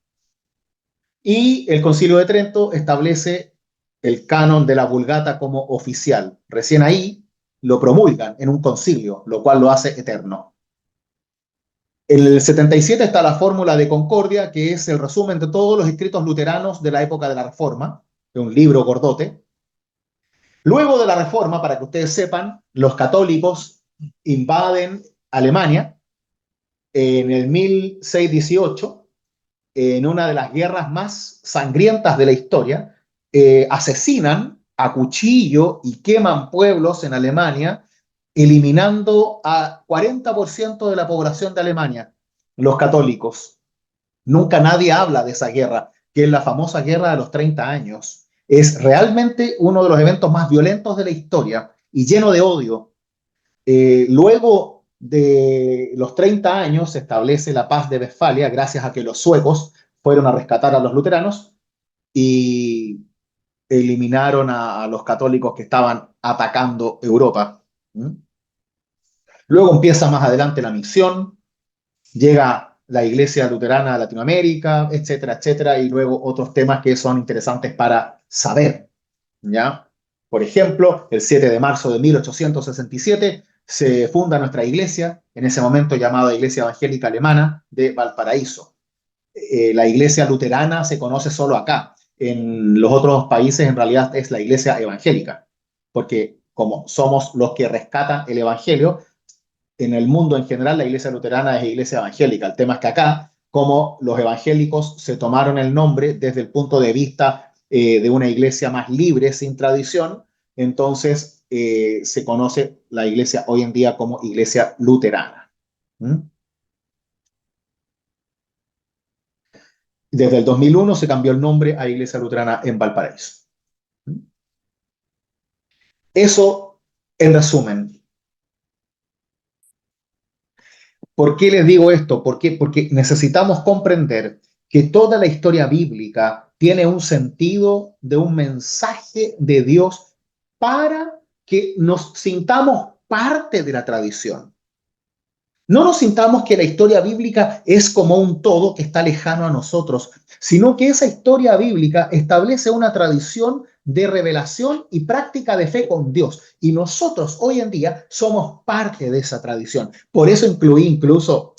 Y el Concilio de Trento establece el canon de la Vulgata como oficial. Recién ahí lo promulgan en un concilio, lo cual lo hace eterno. En el 77 está la Fórmula de Concordia, que es el resumen de todos los escritos luteranos de la época de la Reforma, de un libro gordote. Luego de la Reforma, para que ustedes sepan, los católicos invaden Alemania en el 1618, en una de las guerras más sangrientas de la historia, asesinan a cuchillo y queman pueblos en Alemania, eliminando a 40% de la población de Alemania, los católicos. Nunca nadie habla de esa guerra, que es la famosa Guerra de los 30 años. Es realmente uno de los eventos más violentos de la historia y lleno de odio. Luego de los 30 años se establece la paz de Westfalia gracias a que los suecos fueron a rescatar a los luteranos y eliminaron a los católicos que estaban atacando Europa. Luego empieza más adelante la misión, llega la Iglesia Luterana a Latinoamérica, etcétera, etcétera, y luego otros temas que son interesantes para saber, ¿ya? Por ejemplo, el 7 de marzo de 1867 se funda nuestra iglesia, en ese momento llamada Iglesia Evangélica Alemana de Valparaíso. La iglesia luterana se conoce solo acá. En los otros países en realidad es la iglesia evangélica, porque como somos los que rescatan el evangelio, en el mundo en general la iglesia luterana es iglesia evangélica. El tema es que acá, como los evangélicos se tomaron el nombre desde el punto de vista de una iglesia más libre, sin tradición, entonces se conoce la iglesia hoy en día como iglesia luterana. ¿Mm? Desde el 2001 se cambió el nombre a Iglesia Luterana en Valparaíso. ¿Mm? Eso, en resumen. ¿Por qué les digo esto? ¿Por qué? Porque necesitamos comprender que toda la historia bíblica tiene un sentido de un mensaje de Dios para que nos sintamos parte de la tradición. No nos sintamos que la historia bíblica es como un todo que está lejano a nosotros, sino que esa historia bíblica establece una tradición de revelación y práctica de fe con Dios. Y nosotros hoy en día somos parte de esa tradición. Por eso incluí incluso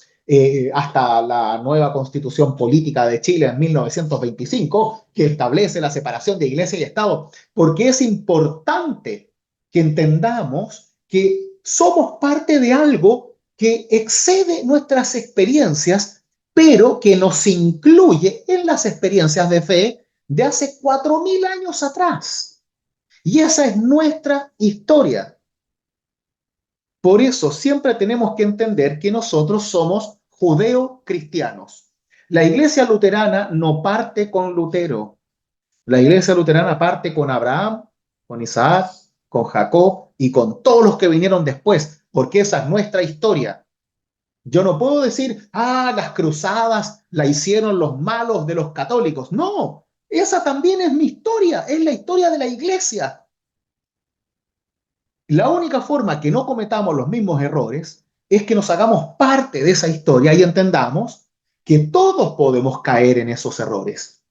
hasta la nueva constitución política de Chile en 1925, que establece la separación de iglesia y Estado, porque es importante que entendamos que somos parte de algo que excede nuestras experiencias, pero que nos incluye en las experiencias de fe de hace 4.000 años atrás. Y esa es nuestra historia. Por eso siempre tenemos que entender que nosotros somos judeo-cristianos. La iglesia luterana no parte con Lutero. La iglesia luterana parte con Abraham, con Isaac, con Jacob y con todos los que vinieron después, porque esa es nuestra historia. Yo no puedo decir, las cruzadas la hicieron los malos de los católicos. No, esa también es mi historia, es la historia de la iglesia. La única forma que no cometamos los mismos errores es que nos hagamos parte de esa historia y entendamos que todos podemos caer en esos errores.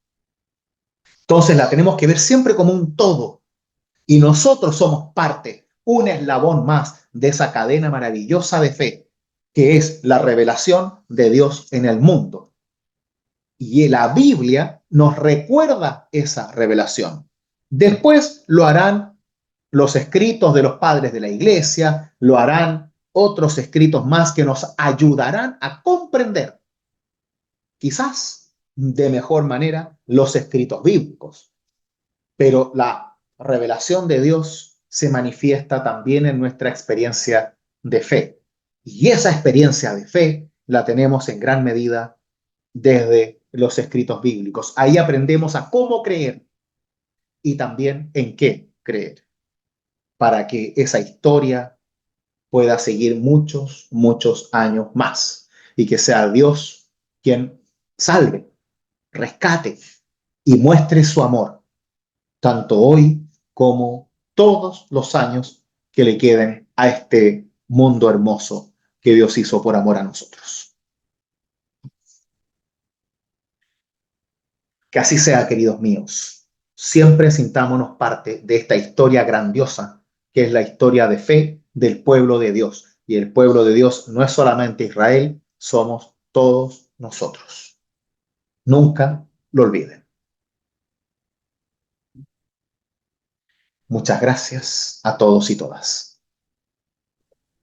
Entonces la tenemos que ver siempre como un todo y nosotros somos parte, un eslabón más de esa cadena maravillosa de fe que es la revelación de Dios en el mundo. Y la Biblia nos recuerda esa revelación. Después lo harán los escritos de los padres de la iglesia, lo harán otros escritos más que nos ayudarán a comprender, quizás de mejor manera, los escritos bíblicos. Pero la revelación de Dios se manifiesta también en nuestra experiencia de fe. Y esa experiencia de fe la tenemos en gran medida desde los escritos bíblicos. Ahí aprendemos a cómo creer y también en qué creer, para que esa historia pueda seguir muchos, muchos años más y que sea Dios quien salve, rescate y muestre su amor, tanto hoy como todos los años que le queden a este mundo hermoso que Dios hizo por amor a nosotros. Que así sea, queridos míos. Siempre sintámonos parte de esta historia grandiosa, que es la historia de fe del pueblo de Dios. Y el pueblo de Dios no es solamente Israel, somos todos nosotros. Nunca lo olviden. Muchas gracias a todos y todas.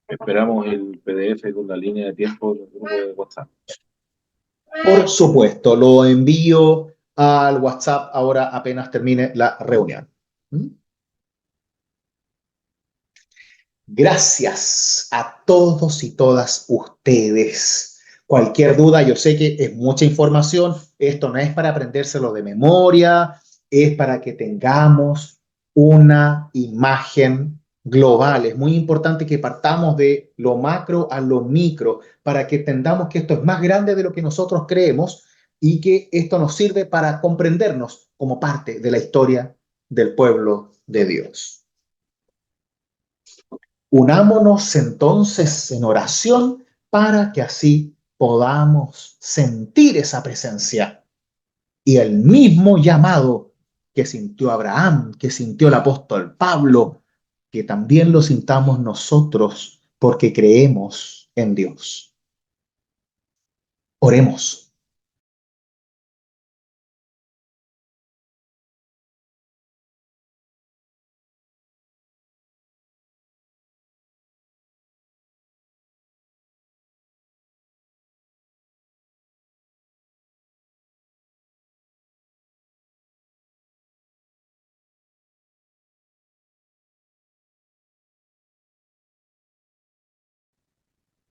Esperamos el PDF con la línea de tiempo del grupo de WhatsApp. Por supuesto, lo envío al WhatsApp ahora apenas termine la reunión. Gracias a todos y todas ustedes. Cualquier duda, yo sé que es mucha información. Esto no es para aprendérselo de memoria, es para que tengamos una imagen global. Es muy importante que partamos de lo macro a lo micro para que entendamos que esto es más grande de lo que nosotros creemos y que esto nos sirve para comprendernos como parte de la historia del pueblo de Dios. Unámonos entonces en oración para que así podamos sentir esa presencia y el mismo llamado que sintió Abraham, que sintió el apóstol Pablo, que también lo sintamos nosotros porque creemos en Dios. Oremos.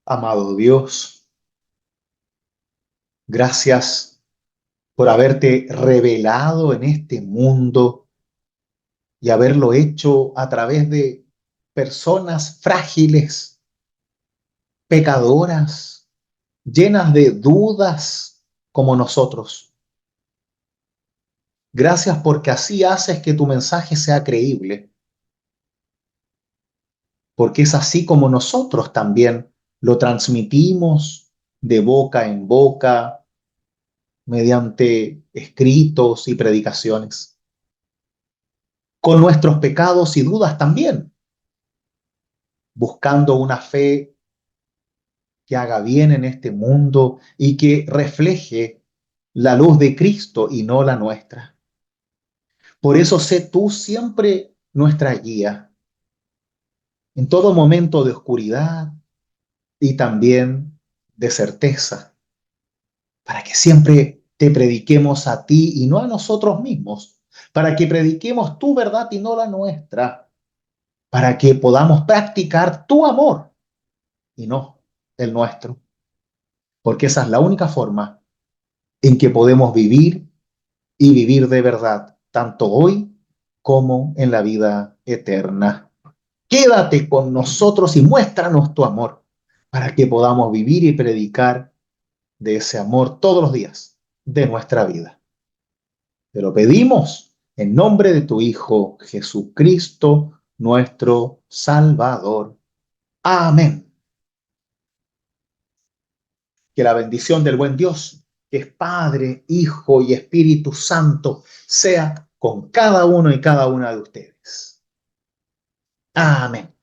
Amado Dios, gracias por haberte revelado en este mundo y haberlo hecho a través de personas frágiles, pecadoras, llenas de dudas como nosotros. Gracias porque así haces que tu mensaje sea creíble, porque es así como nosotros también lo transmitimos de boca en boca, mediante escritos y predicaciones, con nuestros pecados y dudas también, buscando una fe que haga bien en este mundo y que refleje la luz de Cristo y no la nuestra. Por eso sé tú siempre nuestra guía, en todo momento de oscuridad y también de certeza, para que siempre te prediquemos a ti y no a nosotros mismos, para que prediquemos tu verdad y no la nuestra, para que podamos practicar tu amor y no el nuestro, porque esa es la única forma en que podemos vivir y vivir de verdad, tanto hoy como en la vida eterna. Quédate con nosotros y muéstranos tu amor para que podamos vivir y predicar de ese amor todos los días de nuestra vida. Te lo pedimos en nombre de tu Hijo Jesucristo, nuestro Salvador. Amén. Que la bendición del buen Dios, que es Padre, Hijo y Espíritu Santo, sea con cada uno y cada una de ustedes. Amén.